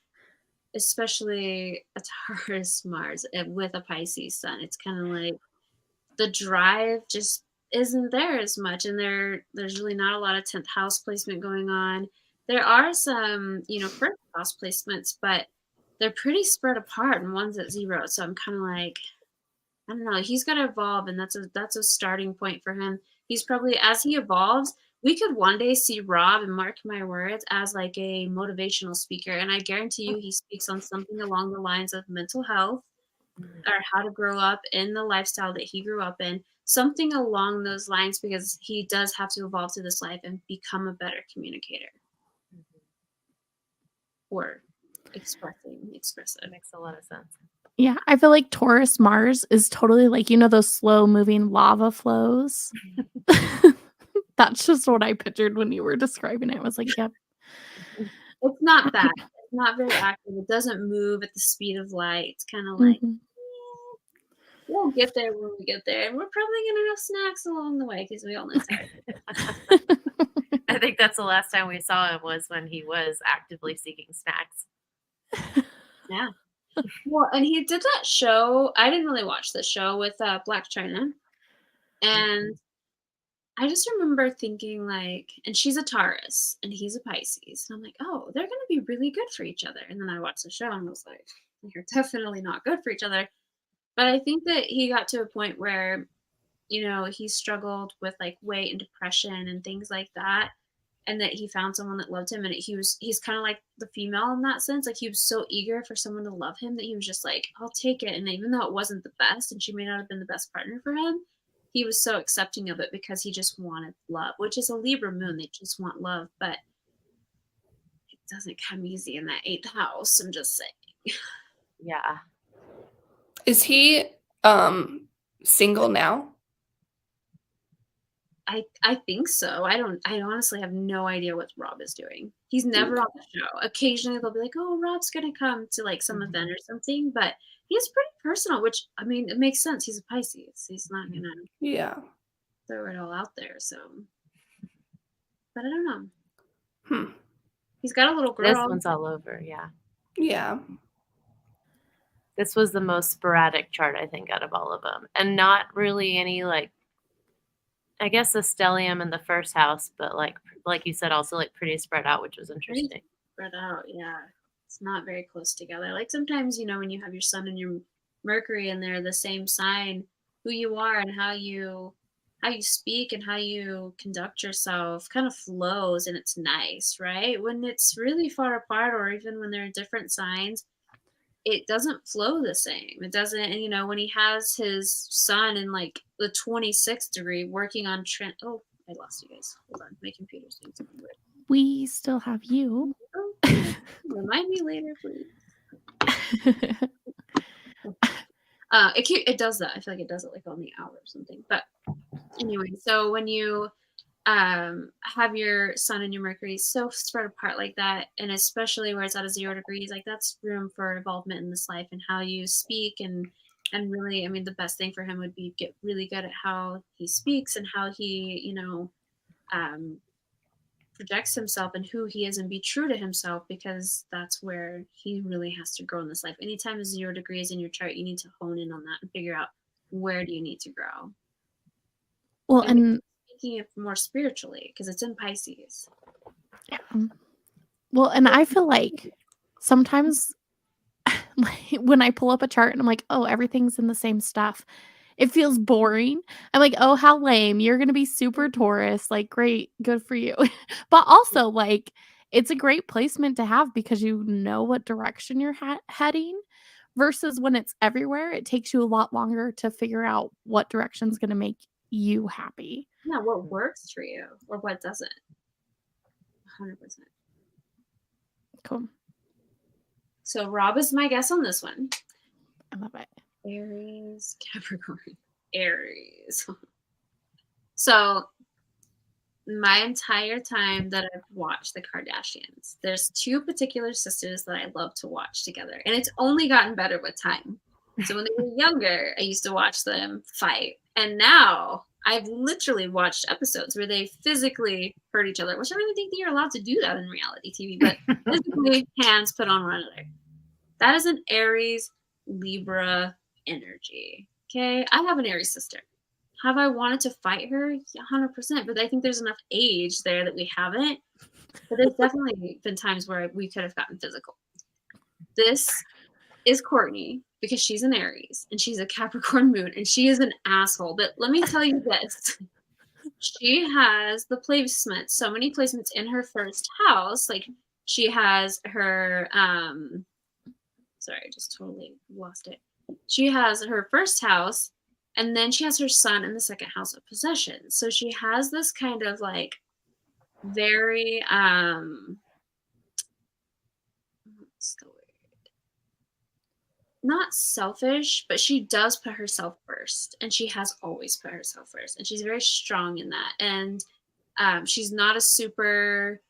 especially a Taurus Mars with a Pisces Sun, it's kind of like the drive just isn't there as much, and there's really not a lot of 10th house placement going on. There are some, first house placements, but they're pretty spread apart, and one's at 0. So I'm kind of like, I don't know. He's got to evolve, and that's a starting point for him. He's probably, as he evolves, we could one day see Rob, and mark my words, as like a motivational speaker. And I guarantee you, he speaks on something along the lines of mental health, or how to grow up in the lifestyle that he grew up in, something along those lines, because he does have to evolve through this life and become a better communicator or expressive. That makes a lot of sense. Yeah, I feel like Taurus Mars is totally like, those slow moving lava flows. That's just what I pictured when you were describing it. I was like, yep. It's not that. It's not very active. It doesn't move at the speed of light. It's kind of like, we'll get there when we get there. And we're probably going to have snacks along the way, because we all know that. I think that's the last time we saw him, was when he was actively seeking snacks. Yeah. Well, and he did that show. I didn't really watch the show with Black China. And I just remember thinking, like, and she's a Taurus and he's a Pisces. And I'm like, oh, they're going to be really good for each other. And then I watched the show and was like, you're definitely not good for each other. But I think that he got to a point where, he struggled with like weight and depression and things like that. And that he found someone that loved him. And he's kind of like the female in that sense. Like, he was so eager for someone to love him that he was just like, I'll take it. And even though it wasn't the best, and she may not have been the best partner for him, he was so accepting of it because he just wanted love, which is a Libra moon. They just want love, but it doesn't come easy in that 8th house. I'm just saying. Yeah. Is he single now? I think so. I honestly have no idea what Rob is doing. He's never on the show. Occasionally they'll be like, oh, Rob's going to come to like some event or something, but he's pretty personal, which, I mean, it makes sense. He's a Pisces. He's not going to throw it all out there. So, but I don't know. He's got a little girl. This one's all over. Yeah. Yeah. This was the most sporadic chart, I think, out of all of them. And not really any, like, I guess the stellium in the first house, but like you said, also like pretty spread out, which was interesting. Pretty spread out, yeah. It's not very close together. Like sometimes, when you have your sun and your Mercury and they're the same sign, who you are and how you speak and how you conduct yourself kind of flows, and it's nice, right? When it's really far apart, or even when they're in different signs, it doesn't flow the same. It doesn't, and when he has his sun in like the 26th degree working on oh, I lost you guys. Hold on, my computer's doing something weird. We still have you. Oh, remind me later, please. It does that. I feel like it does it like on the hour or something. But anyway, so when you have your sun and your Mercury so spread apart like that, and especially where it's at a 0 degrees, like that's room for involvement in this life and how you speak, and really, I mean, the best thing for him would be get really good at how he speaks and how he, projects himself and who he is, and be true to himself, because that's where he really has to grow in this life. Anytime 0 degrees in your chart, you need to hone in on that and figure out where do you need to grow. Well, and thinking it more spiritually, because it's in Pisces. Yeah. Well, and I feel like sometimes when I pull up a chart and I'm like, oh, everything's in the same stuff, it feels boring. I'm like, oh, how lame. You're going to be super Taurus. Like, great. Good for you. But also, like, it's a great placement to have because you know what direction you're heading, versus when it's everywhere, it takes you a lot longer to figure out what direction's going to make you happy. Yeah, what works for you or what doesn't. 100%. Cool. So Rob is my guess on this one. I love it. Aries, Capricorn, Aries. So my entire time that I've watched the Kardashians, there's 2 particular sisters that I love to watch together. And it's only gotten better with time. So when they were younger, I used to watch them fight. And now I've literally watched episodes where they physically hurt each other, which I don't even think that you're allowed to do that in reality TV, but physically hands put on one another. That is an Aries Libra energy. Okay. I have an Aries sister. Have I wanted to fight her? Yeah, 100%. But I think there's enough age there that we haven't. But there's definitely been times where we could have gotten physical. This is Kourtney because she's an Aries and she's a Capricorn moon and she is an asshole. But let me tell you this. She has the placements, so many placements in her first house. Like she has her sorry, I just totally lost it. She has her first house and then she has her son in the second house of possession. So she has this kind of like very what's the word? Not selfish, but she does put herself first, and she has always put herself first, and she's very strong in that. And she's not a super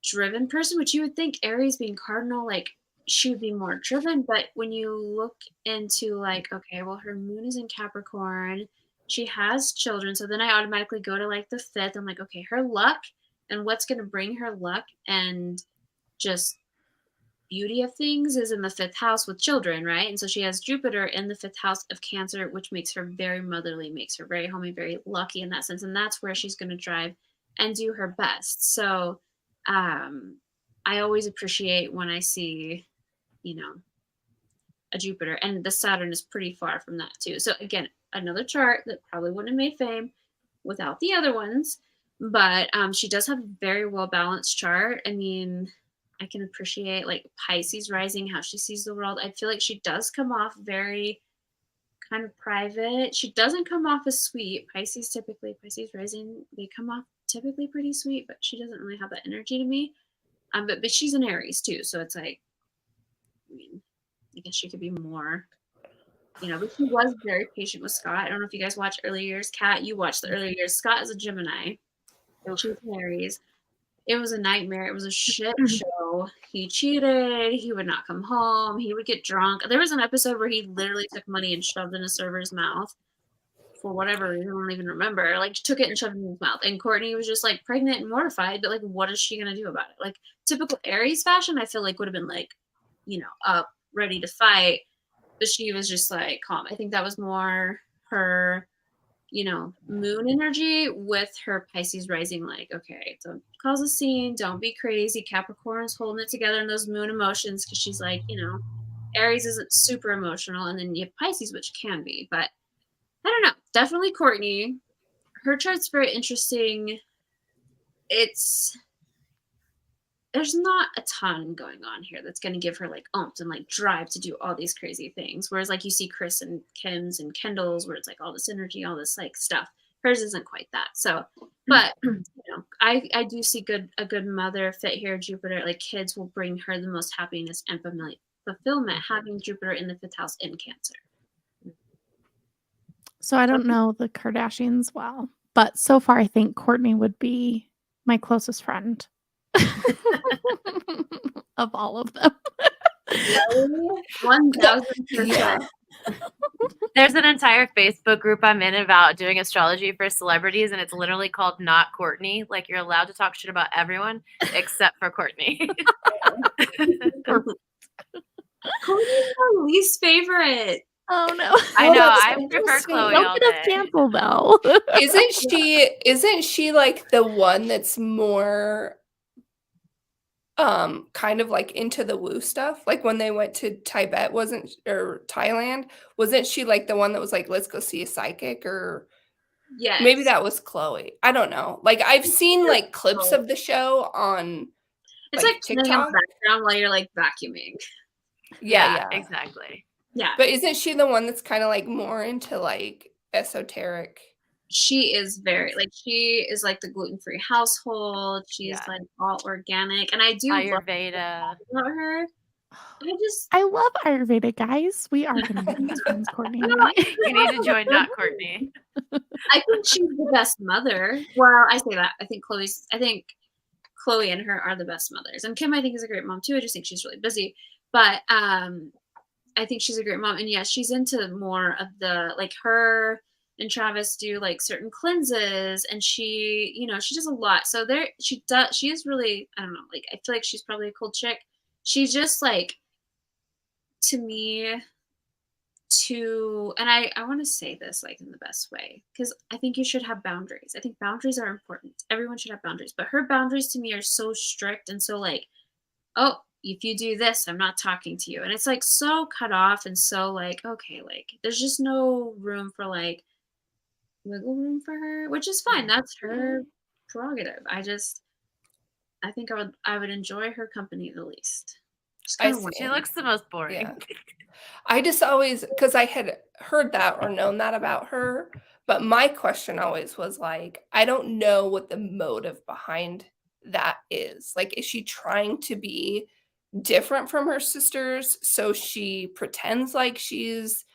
driven person, which you would think Aries being cardinal, like she would be more driven. But when you look into like, okay, well, her moon is in Capricorn, she has children, so then I automatically go to like the 5th. I'm like, okay, her luck and what's going to bring her luck and just beauty of things is in the 5th house with children, right? And so she has Jupiter in the 5th house of Cancer, which makes her very motherly, makes her very homey, very lucky in that sense. And that's where she's going to drive and do her best. So I always appreciate when I see, you know, a Jupiter, and the Saturn is pretty far from that too. So again, another chart that probably wouldn't have made fame without the other ones, but she does have a very well balanced chart. I mean, I can appreciate like Pisces rising, how she sees the world. I feel like she does come off very kind of private. She doesn't come off as sweet. Pisces rising, they come off typically pretty sweet, but she doesn't really have that energy to me. But she's an Aries too, so it's like, I mean, I guess she could be more, you know, but she was very patient with Scott. I don't know if you guys watch Early Years. Kat, you watched the Early Years. Scott is a Gemini. She's an Aries. It was a nightmare. It was a shit show. He cheated. He would not come home. He would get drunk. There was an episode where he literally took money and shoved in a server's mouth for whatever reason. I don't even remember. Like, took it and shoved it in his mouth. And Kourtney was just like pregnant and mortified. But like, what is she gonna do about it? Like, typical Aries fashion, I feel like would have been like, you know, up, ready to fight. But she was just like calm. I think that was more her, you know, moon energy with her Pisces rising, like, okay, don't cause a scene, don't be crazy. Capricorn's holding it together in those moon emotions because she's like, you know, Aries isn't super emotional, and then you have Pisces, which can be, but I don't know. Definitely Kourtney. Her chart's very interesting. There's not a ton going on here that's going to give her like oomph and like drive to do all these crazy things. Whereas like you see Kris and Kim's and Kendall's where it's like all this energy, all this like stuff. Hers isn't quite that. So, but you know, I do see a good mother fit here. Jupiter, like kids will bring her the most happiness and fulfillment having Jupiter in the 5th house in Cancer. So I don't know the Kardashians well, but so far I think Kourtney would be my closest friend. Of all of them. 1000%. There's an entire Facebook group I'm in about doing astrology for celebrities, and it's literally called Not Kourtney. Like, you're allowed to talk shit about everyone except for Kourtney. Kourtney's my least favorite. Oh no. I know. I prefer Khloe all Don't get us day. canceled though. Isn't she like the one that's more kind of like into the woo stuff? Like when they went to Tibet, or Thailand, wasn't she like the one that was like, let's go see a psychic? Or Yes. maybe that was Khloe. I don't know. Like I've seen like clips of the show on it's like TikTok in the background while you're like vacuuming. Yeah, exactly. Yeah. But isn't she the one that's kind of like more into like esoteric? She is very like, she is like the gluten-free household. She's like all organic, and I do Ayurveda love her. I love Ayurveda, guys. We are gonna be best friends, Kourtney. You need to join Not Kourtney. I think she's the best mother. Well, I say that. I think Khloe and her are the best mothers. And Kim, I think, is a great mom too. I just think she's really busy. But I think she's a great mom. And yes, she's into more of the, like, her and Travis do like certain cleanses, and she, you know, she does a lot. So she is really, I don't know, like, I feel like she's probably a cool chick. She's just like, to me, and I want to say this like in the best way, because I think you should have boundaries. I think boundaries are important. Everyone should have boundaries, but her boundaries to me are so strict and so like, oh, if you do this, I'm not talking to you. And it's like so cut off and so like, okay, like there's just no room for like wiggle room for her, which is fine. That's her prerogative. I think I would enjoy her company the least. She looks the most boring. Yeah. I just always, because I had heard that or known that about her, but my question always was like, I don't know what the motive behind that is. Like, is she trying to be different from her sisters, so she pretends like she's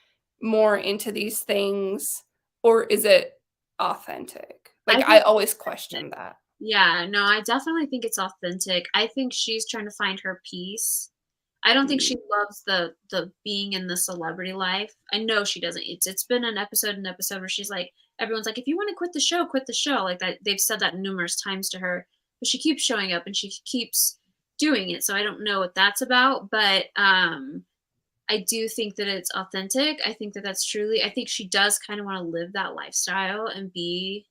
more into these things, or is it authentic? Like, I always question that. Yeah, no, I definitely think it's authentic. I think she's trying to find her peace. I don't think she loves the being in the celebrity life. I know she doesn't. It's been an episode where she's like, everyone's like, if you want to quit the show, quit the show. Like that, they've said that numerous times to her, but she keeps showing up and she keeps doing it. So I don't know what that's about, but I do think that it's authentic. I think that that's truly. I think she does kind of want to live that lifestyle and be,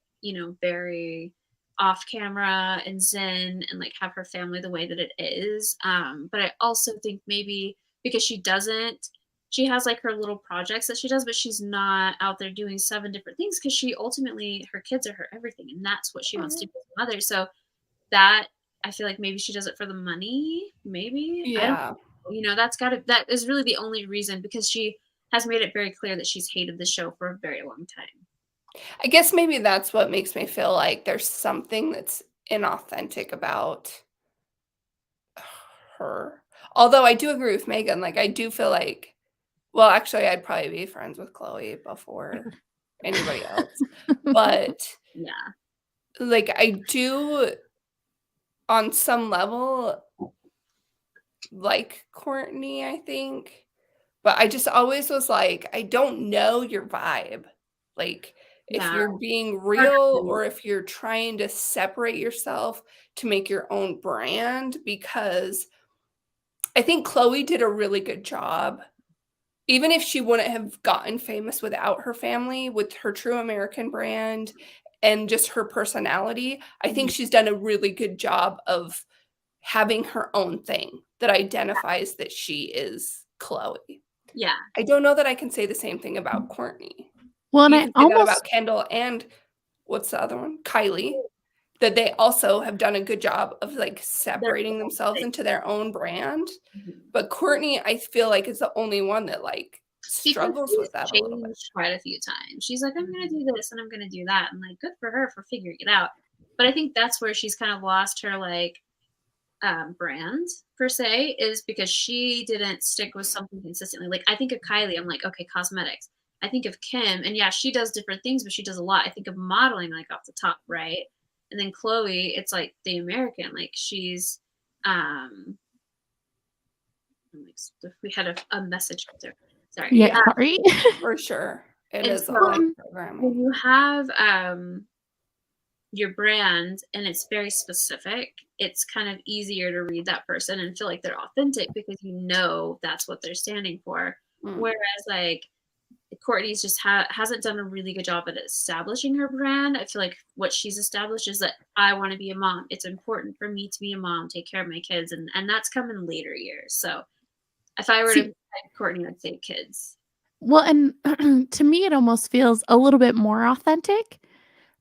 very off camera and zen and like have her family the way that it is. But I also think maybe because she has like her little projects that she does, but she's not out there doing 7 different things because her kids are her everything. And that's what she wants to be as a mother. So that, I feel like maybe she does it for the money, maybe. Yeah. That is really the only reason, because she has made it very clear that she's hated the show for a very long time. I guess maybe that's what makes me feel like there's something that's inauthentic about her. Although I do agree with Megan. Like, I do feel like, well, actually, I'd probably be friends with Khloe before anybody else. But yeah, like, I do, on some level, like Kourtney, I think. But I just always was like, I don't know your vibe. Like, if you're being real or if you're trying to separate yourself to make your own brand, because I think Khloe did a really good job. Even if she wouldn't have gotten famous without her family, with her true American brand and just her personality, I think she's done a really good job of having her own thing that identifies that she is Khloe. Yeah. I don't know that I can say the same thing about Kourtney. Well, and you I can say almost that about Kendall and what's the other one? Kylie. That they also have done a good job of like separating themselves into their own brand. But Kourtney, I feel like, is the only one that like struggles with that a little bit. Quite a few times. She's like, I'm gonna do this and I'm gonna do that, and like, good for her for figuring it out. But I think that's where she's kind of lost her like brand per se, is because she didn't stick with something consistently. Like, I think of Kylie, I'm like, okay, cosmetics. I think of Kim, and yeah, she does different things, but she does a lot. I think of modeling, like off the top, right? And then Khloe, it's like the American, like she's we had a message there. Sorry. Yeah, sorry. For sure. It and is so, programming. when you have your brand and it's very specific, it's kind of easier to read that person and feel like they're authentic because that's what they're standing for. Whereas like Kourtney's just hasn't done a really good job at establishing her brand. I feel like what she's established is that I want to be a mom. It's important for me to be a mom, take care of my kids, and that's come in later years. So if I were to pick Kourtney, I'd say kids. Well, and to me, it almost feels a little bit more authentic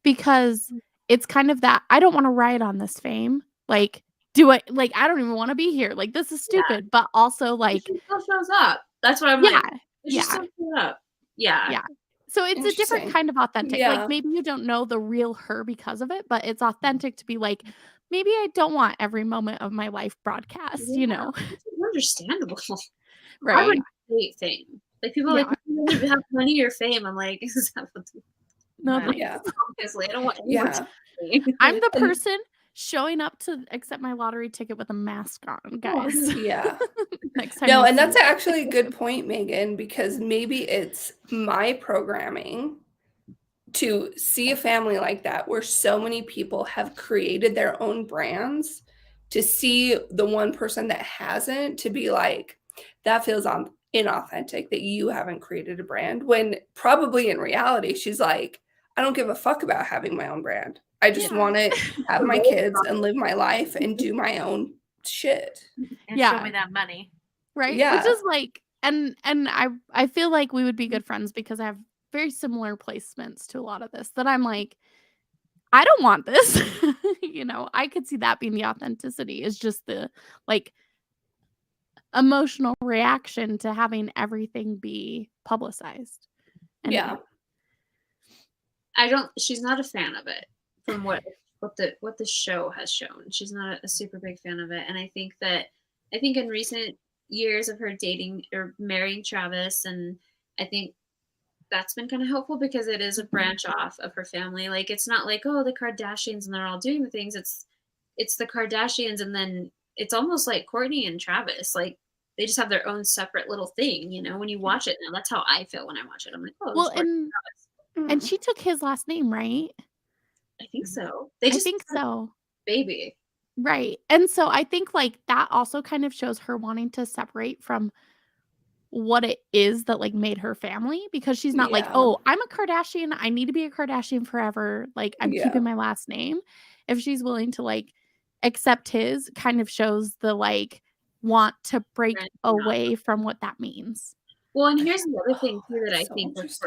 because it's kind of that I don't want to ride on this fame. Like, I don't even want to be here. Like, this is stupid. But also, like, she still shows up. That's what I'm like. She still shows up. Yeah. So it's a different kind of authentic. Yeah. Like, maybe you don't know the real her because of it, but it's authentic to be like, maybe I don't want every moment of my life broadcast, It's understandable. Right. I would hate fame. Like, people are like, you have money or fame. I'm like, is that what no, obviously, I don't want anyone to I'm the person showing up to accept my lottery ticket with a mask on, guys. Yeah. Next time. No, and that's actually a good point, Megan, because maybe it's my programming to see a family like that where so many people have created their own brands, to see the one person that hasn't, to be like, that feels inauthentic, that you haven't created a brand, when probably in reality she's like, I don't give a fuck about having my own brand. I just want to have my kids and live my life and do my own shit and show me that money, right? Yeah. Which is like, and I feel like we would be good friends because I have very similar placements to a lot of this, that I'm like, I don't want this. You know, I could see that being the authenticity, is just the like emotional reaction to having everything be publicized. Yeah. She's not a fan of it, from what the show has shown. She's not a super big fan of it. And I think in recent years of her dating or marrying Travis, and I think that's been kind of helpful because it is a branch off of her family. Like, it's not like, oh, the Kardashians and they're all doing the things. It's the Kardashians, and then it's almost like Kourtney and Travis. Like, they just have their own separate little thing, you know, when you watch it now. That's how I feel when I watch it. I'm like, oh, well, and she took his last name, right? I think so. I think so. Baby. Right. And so I think like that also kind of shows her wanting to separate from what it is that like made her family, because she's not like, oh, I'm a Kardashian, I need to be a Kardashian forever, like I'm keeping my last name. If she's willing to like accept his, kind of shows the like want to break away from what that means. Well, and here's the other thing too that I think was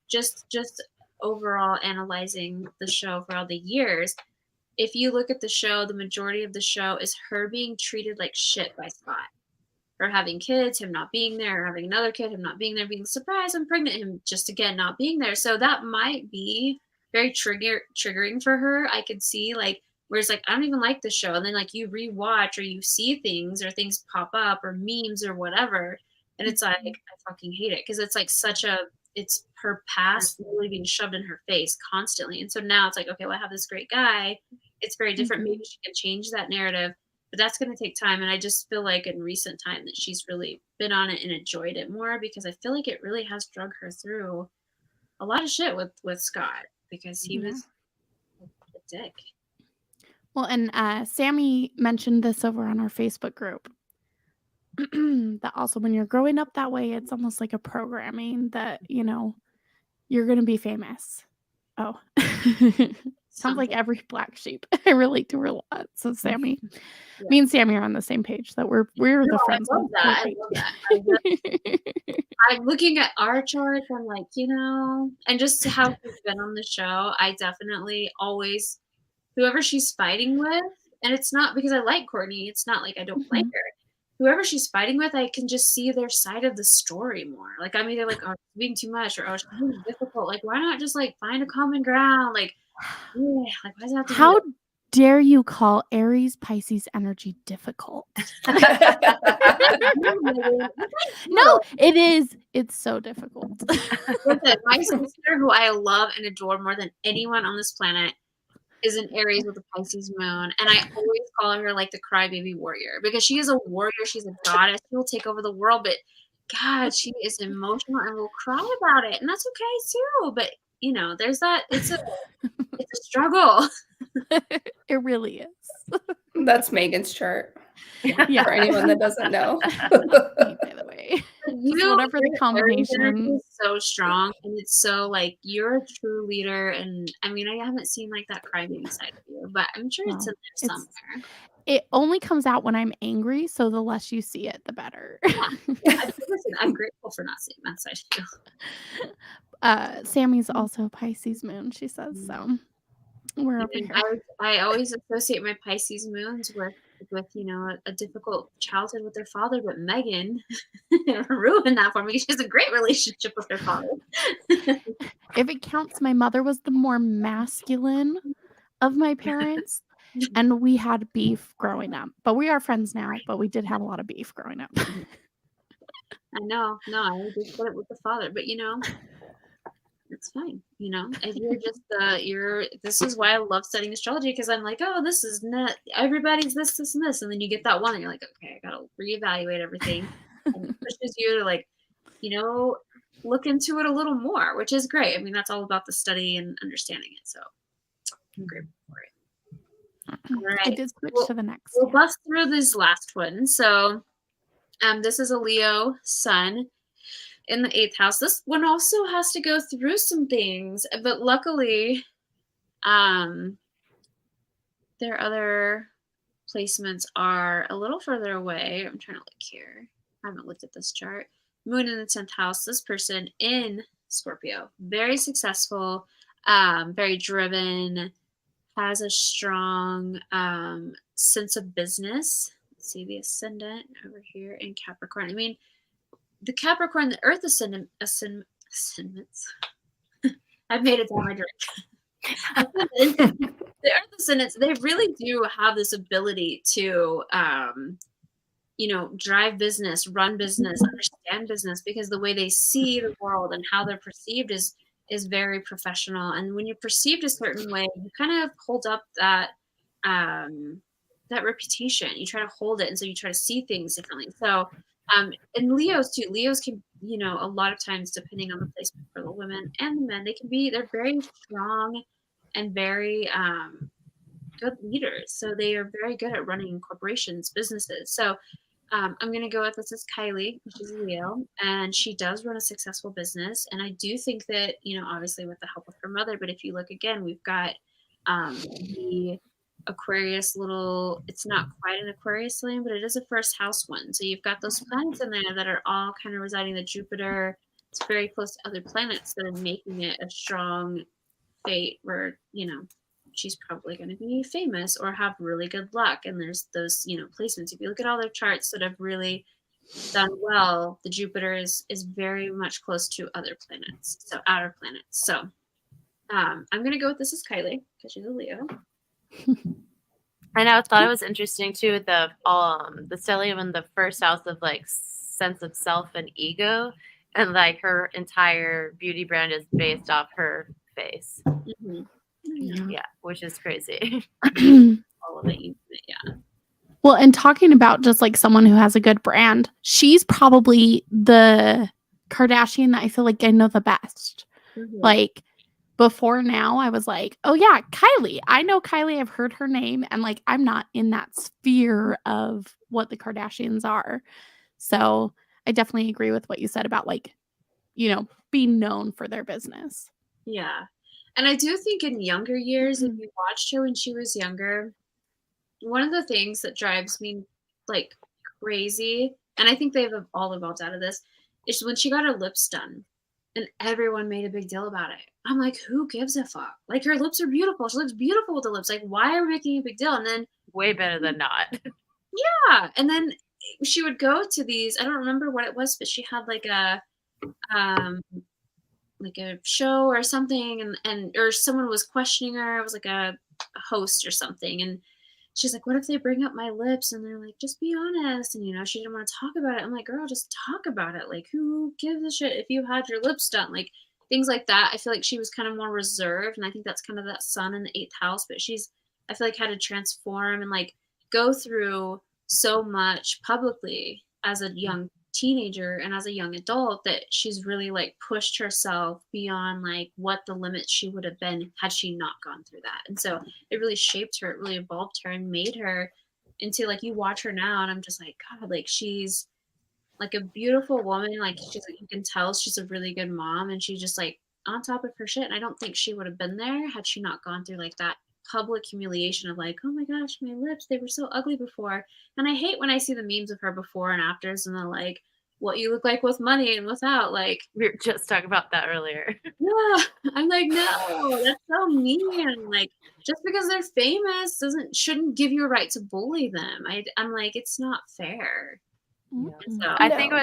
just overall analyzing the show for all the years. If you look at the show, the majority of the show is her being treated like shit by Scott. Her having kids, him not being there, having another kid, him not being there, being surprised I'm pregnant, him just again not being there. So that might be very triggering for her. I could see, like, whereas like I don't even like the show, and then like you rewatch or you see things or things pop up or memes or whatever, and it's like I fucking hate it because it's like it's her past really being shoved in her face constantly. And so now it's like, okay, well, I have this great guy. It's very different. Maybe she can change that narrative, but that's going to take time. And I just feel like in recent time that she's really been on it and enjoyed it more, because I feel like it really has drug her through a lot of shit with Scott, because he was a dick. Well, and Sammy mentioned this over on our Facebook group. That also, when you're growing up that way, it's almost like a programming that, you know, you're going to be famous. Oh, sounds like every black sheep. I relate to her a lot. So Sammy, me and Sammy are on the same page, that we're the friends. I love that. I'm looking at our charts. I'm like, you know, and just how she's been on the show, I definitely always, whoever she's fighting with, and it's not because I like Kourtney. It's not like I don't like her. Whoever she's fighting with, I can just see their side of the story more. Like, I'm either like, oh, she's being too much, or oh, she's being difficult. Like, why not just like find a common ground? Like, yeah, like, why does it have to How dare you call Aries Pisces energy difficult? No, it is. It's so difficult. Listen, my sister, who I love and adore more than anyone on this planet, is an Aries with a Pisces moon, and I always call her like the crybaby warrior, because she is a warrior. She's a goddess. She will take over the world, but God, she is emotional and will cry about it, and that's okay too. But you know, there's that. It's a struggle. It really is. That's Megan's chart. Yeah. For anyone that doesn't know. By the way, Whatever the combination is so strong, and it's so like you're a true leader. And I mean, I haven't seen like that crybaby side of you, but I'm sure it's in there somewhere. It only comes out when I'm angry, so the less you see it, the better. Listen, I'm grateful for not seeing that side of you. Sammy's also Pisces moon, she says, so we're over here. I always associate my Pisces moons with you know, a difficult childhood with their father, but Megan ruined that for me. She has a great relationship with her father. If it counts, my mother was the more masculine of my parents, and we had beef growing up. But we are friends now, but we did have a lot of beef growing up. I know. No, I just put it with the father, but you know, it's fine. You know, if you're just this is why I love studying astrology, because I'm like, oh, this is not everybody's this and this, and then you get that one and you're like, okay, I gotta reevaluate everything. And it pushes you to, like, you know, look into it a little more, which is great. I mean, that's all about the study and understanding it. So I'm grateful for it. All right. I did switch to the next. We'll bust through this last one. So This is a Leo sun in the 8th house. This one also has to go through some things, but luckily, their other placements are a little further away. I'm trying to look here. I haven't looked at this chart. Moon in the 10th house. This person in Scorpio, very successful, very driven, has a strong sense of business. Let's see the ascendant over here in Capricorn. I mean, the Capricorn, the Earth ascendants. I've made it down my drink. The Earth ascendants, they really do have this ability to, drive business, run business, understand business, because the way they see the world and how they're perceived is very professional. And when you're perceived a certain way, you kind of hold up that reputation. You try to hold it, and so you try to see things differently. So, and Leos too. Leos can, a lot of times, depending on the placement for the women and the men, they're very strong and very good leaders. So they are very good at running corporations, businesses. So I'm going to go with, this is Kylie, which is Leo, and she does run a successful business. And I do think that, obviously with the help of her mother, but if you look again, we've got the Aquarius it's not quite an Aquarius sign, but it is a first house one. So you've got those planets in there that are all kind of residing in Jupiter. It's very close to other planets that are making it a strong fate where, she's probably going to be famous or have really good luck. And there's those, placements. If you look at all their charts that have really done well, the Jupiter is very much close to other planets, so outer planets. So I'm going to go with, this is Kylie, because she's a Leo. And I thought it was interesting too, the stellium in the first house of like sense of self and ego, and like her entire beauty brand is based off her face. Mm-hmm. Yeah, which is crazy. All of it, yeah. Well, and talking about just like someone who has a good brand, she's probably the Kardashian that I feel like I know the best. Mm-hmm. Like before now, I was like, oh yeah, Kylie. I know Kylie. I've heard her name, and like I'm not in that sphere of what the Kardashians are. So I definitely agree with what you said about like, being known for their business. Yeah. And I do think in younger years, if you watched her when she was younger, one of the things that drives me like crazy, and I think they've all evolved out of this, is when she got her lips done and everyone made a big deal about it. I'm like, who gives a fuck? Like, her lips are beautiful. She looks beautiful with the lips. Like, why are we making a big deal? And then way better than not. Yeah. And then she would go to these, I don't remember what it was, but she had like a show or something, and or someone was questioning her. It was like a host or something, and she's like, what if they bring up my lips? And they're like, just be honest. And she didn't want to talk about it. I'm like, girl, just talk about it. Like, who gives a shit if you had your lips done? Like, things like that. I feel like she was kind of more reserved, and I think that's kind of that sun in the 8th house, but I feel like had to transform and like go through so much publicly as a young teenager and as a young adult that she's really like pushed herself beyond like what the limits she would have been had she not gone through that. And so it really shaped her, it really evolved her and made her into, like, you watch her now and I'm just like, God, like she's like a beautiful woman. Like you can tell she's a really good mom, and she's just like on top of her shit. And I don't think she would have been there had she not gone through like that public humiliation of like, oh my gosh, my lips, they were so ugly before. And I hate when I see the memes of her before and afters, and they're like, what you look like with money and without. Like, we were just talking about that earlier. Yeah, I'm like, no, that's so mean. Like, just because they're famous shouldn't give you a right to bully them. I'm like, it's not fair. Yeah. So, I think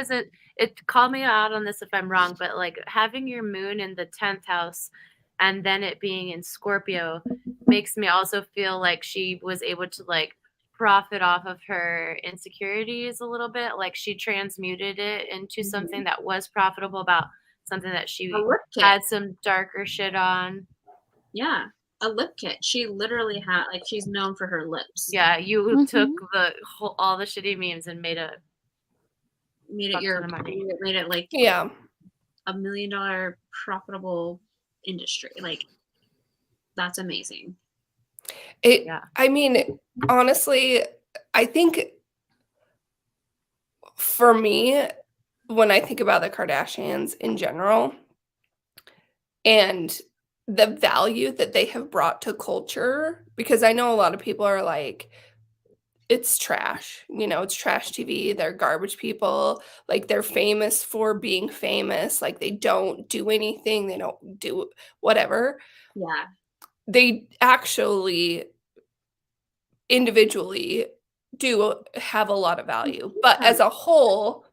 it called me out on this if I'm wrong, but like having your moon in the 10th house and then it being in Scorpio makes me also feel like she was able to like profit off of her insecurities a little bit. Like she transmuted it into something that was profitable, about something that she had some darker shit on. Yeah, a lip kit. She literally had, like, she's known for her lips. Yeah, you took all the shitty memes and made it like $1 million profitable industry. Like, that's amazing. I mean, honestly, I think For me, when I think about the Kardashians in general and the value that they have brought to culture, because I know a lot of people are like, it's trash, it's trash TV, they're garbage people, like, they're famous for being famous, like, they don't do anything, they don't do whatever. Yeah. They actually, individually, do have a lot of value, but as a whole,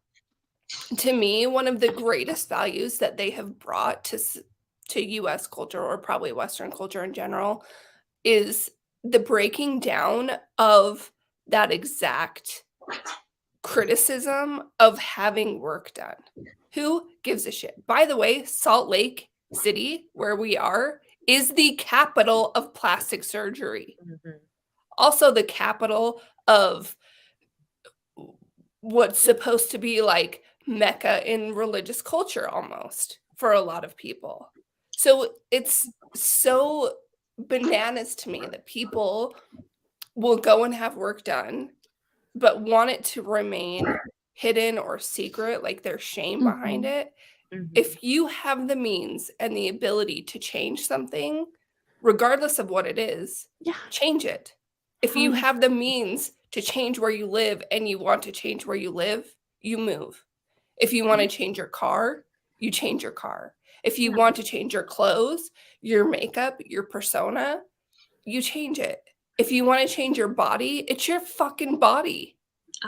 to me, one of the greatest values that they have brought to US culture, or probably Western culture in general, is the breaking down of that exact criticism of having work done. Who gives a shit? By the way, Salt Lake City, where we are, is the capital of plastic surgery. Mhm. Also the capital of what's supposed to be like Mecca in religious culture almost for a lot of people. So it's so bananas to me that people will go and have work done, but want it to remain hidden or secret, like there's shame behind Mhm. it. Mhm. If you have the means and the ability to change something, regardless of what it is, Yeah. change it. If Hell you yeah. have the means to change where you live and you want to change where you live, you move. If you want to change your car, you change your car. If you want to change your clothes, your makeup, your persona, you change it. If you want to change your body, it's your fucking body.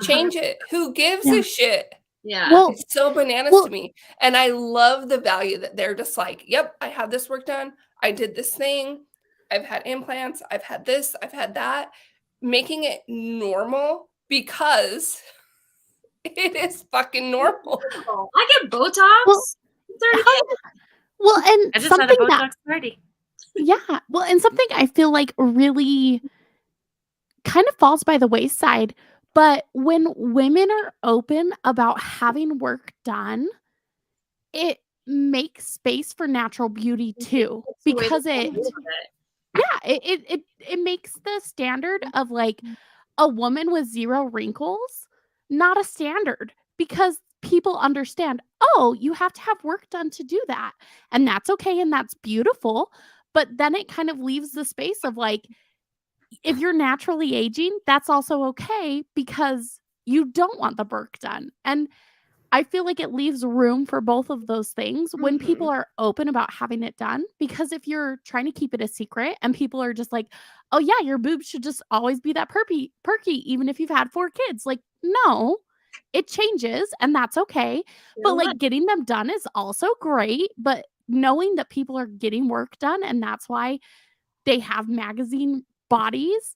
Change it. Who gives Yeah. a shit? Yeah. Well, It's so bananas well, to me. And I love the value that they're just like, yep, I had this work done. I did this thing. I've had implants. I've had this. I've had that. Making it normal because it is fucking normal. I get well, Botox. hell yeah. Well, and I just had a something that, Botox party. yeah, well, and something I feel like really kind of falls by the wayside, but when women are open about having work done, it makes space for natural beauty too, It's the way because that it, they look at it. yeah, it makes the standard of like a woman with 0 wrinkles not a standard, because people understand, oh, you have to have work done to do that. And that's okay and that's beautiful. But then it kind of leaves the space of like, if you're naturally aging, that's also okay because you don't want the work done. And I feel like it leaves room for both of those things when people Mhm. are open about having it done. Because if you're trying to keep it a secret and people are just like, oh, yeah, your boobs should just always be that perky, even if you've had 4 kids. Like, no, it changes and that's okay. But like getting them done is also great. But knowing that people are getting work done and that's why they have magazine bodies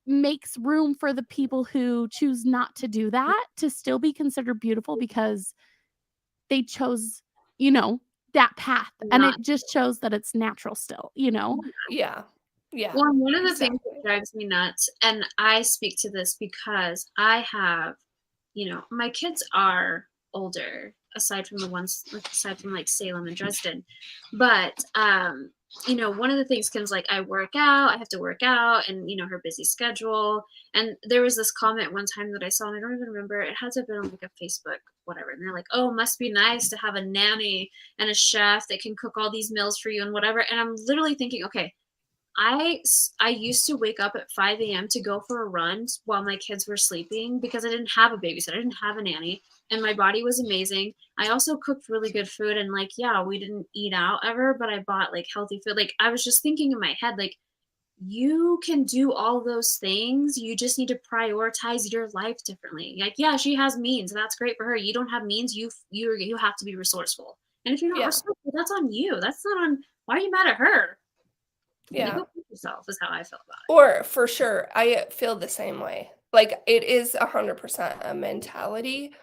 makes room for the people who choose not to do that to still be considered beautiful because they chose, that path. And Not it just shows that it's natural still, you know? Yeah. Yeah. Well, one of the things Exactly. that drives me nuts, and I speak to this because I have, my kids are older, aside from like Salem and Dresden. But one of the things Kim's like, I work out, I have to work out, and her busy schedule. And there was this comment one time that I saw, and I don't even remember. It had to have been on like a Facebook, whatever. And they're like, oh, must be nice to have a nanny and a chef that can cook all these meals for you and whatever. And I'm literally thinking, okay, I used to wake up at 5 a.m. to go for a run while my kids were sleeping because I didn't have a babysitter. I didn't have a nanny, and my body was amazing. I also cooked really good food, and like, yeah, we didn't eat out ever, but I bought like healthy food. Like, I was just thinking in my head, like, you can do all those things. You just need to prioritize your life differently. Like, yeah, she has means. That's great for her. You don't have means. You have to be resourceful. And if you're not Yeah. resourceful, that's on you. That's not on. Why are you mad at her? Yeah. Go with yourself is how I feel about it. Or for sure, I feel the same way. Like, it is 100% a mentality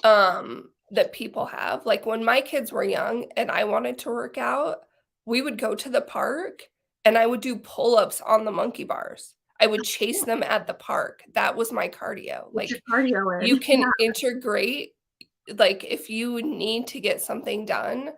that people have. Like, when my kids were young and I wanted to work out, we would go to the park and I would do pull-ups on the monkey bars. I would chase them at the park. That was my cardio. What's your Like, cardio in? you can integrate, like, if you need to get something done,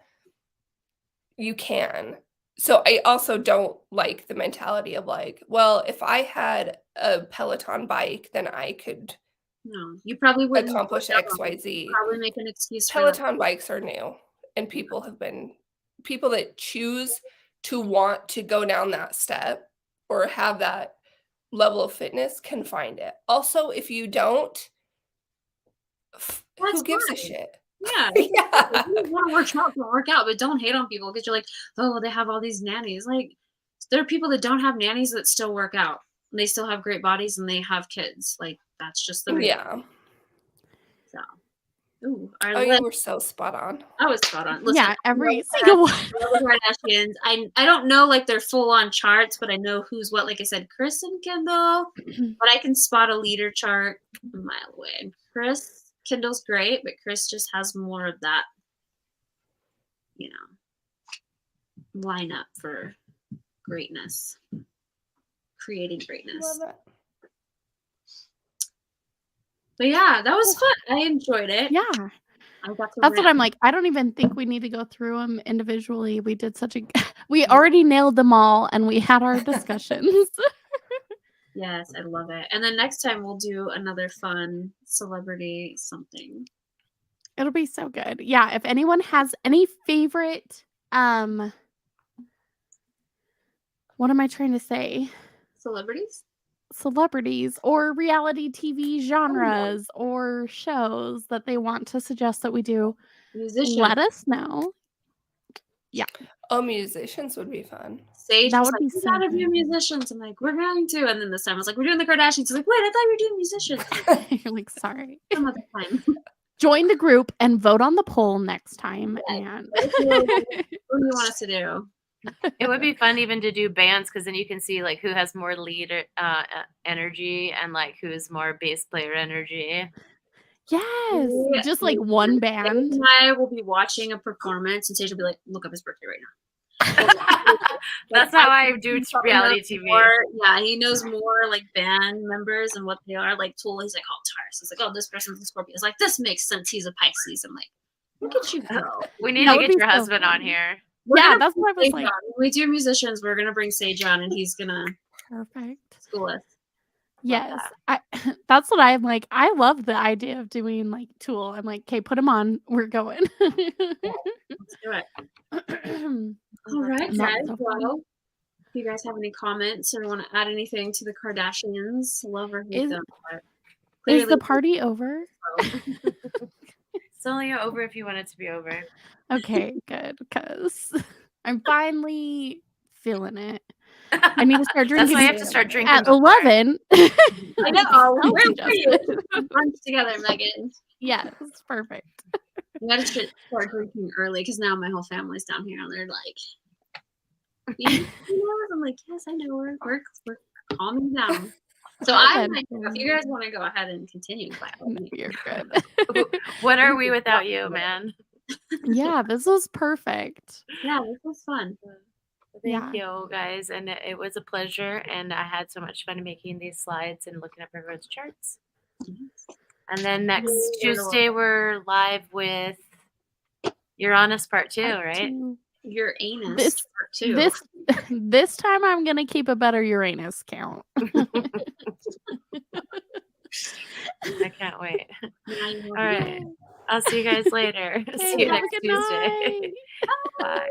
you can. So I also don't like the mentality of like, well, if I had a Peloton bike, then I could No, you probably wouldn't accomplish work out. XYZ. Probably make an excuse for that. Peloton bikes are new, and people that choose to want to go down that step or have that level of fitness can find it. Also, if you don't, That's who gives a fine. shit? Yeah. Yeah. If you want to work out, but don't hate on people because you're like, oh, they have all these nannies. Like, there are people that don't have nannies that still work out. And they still have great bodies and they have kids. Like, that's just the reality. Yeah. So, ooh, You were so spot on. I was spot on. Listen, Yeah, every single one. I love the Kardashians. I don't know like their full on charts, but I know who's what. Like I said, Kris and Kendall, but I can spot a leader chart a mile away. Kendall's great, but Kris just has more of that, lineup for greatness, creating greatness. Love it. But yeah, that was fun. I enjoyed it. Yeah. That's what I'm like. I don't even think we need to go through them individually. We did we already nailed them all and we had our discussions. Yes, I love it. And then next time we'll do another fun celebrity something. It'll be so good. Yeah, if anyone has any favorite what am I trying to say? Celebrities or reality TV genres or shows that they want to suggest that we do, let us know. Yeah. Oh, musicians would be fun. Sage that was would like, be we so gotta good. do musicians. I'm like, we're going to. And then this time I was like, we're doing the Kardashians. He's like, wait, I thought you were doing musicians. You're like, sorry. Some other time. Join the group and vote on the poll next time. Yes. And What do you want us to do? It would be fun even to do bands because then you can see like who has more lead energy and like who's more bass player energy. Yes, just like one band. And I will be watching a performance and Sage will be like, look up his birthday right now. That's how I do reality TV. Yeah, he knows more like band members and what they are. Like Tool, he's like, oh, Taurus. He's like, oh, this person's a Scorpio. It's like, this makes sense. He's a Pisces. I'm like, look at you go. We need to get your husband on here. Yeah, that's what I was like. When we do musicians, we're gonna bring Sage on, and he's gonna school us. Yes, that's what I'm like. I love the idea of doing like Tool. I'm like, okay, put him on. We're going. Let's do it. All right, guys. Well, if you guys have any comments or want to add anything to the Kardashians, love or hate them. Is the party over? It's only over if you want it to be over. Okay, good, because I'm finally feeling it. I need to start drinking. That's why I have to start drinking at 11. I know. We're brunch together, Megan. Yes, perfect. You gotta start drinking early because now my whole family's down here and they're like, I'm like, yes, I know. We're calming down. So I'm like, if you guys want to go ahead and continue, you're good. What are we without you, man? Yeah, this was perfect. Yeah, this was fun. Thank you, guys, and it was a pleasure. And I had so much fun making these slides and looking up everyone's charts. And then next Tuesday we're live with Uranus part 2, right? Uranus part 2. This time I'm gonna keep a better Uranus count. I can't wait. All right. I'll see you guys later. See you next Tuesday. Bye.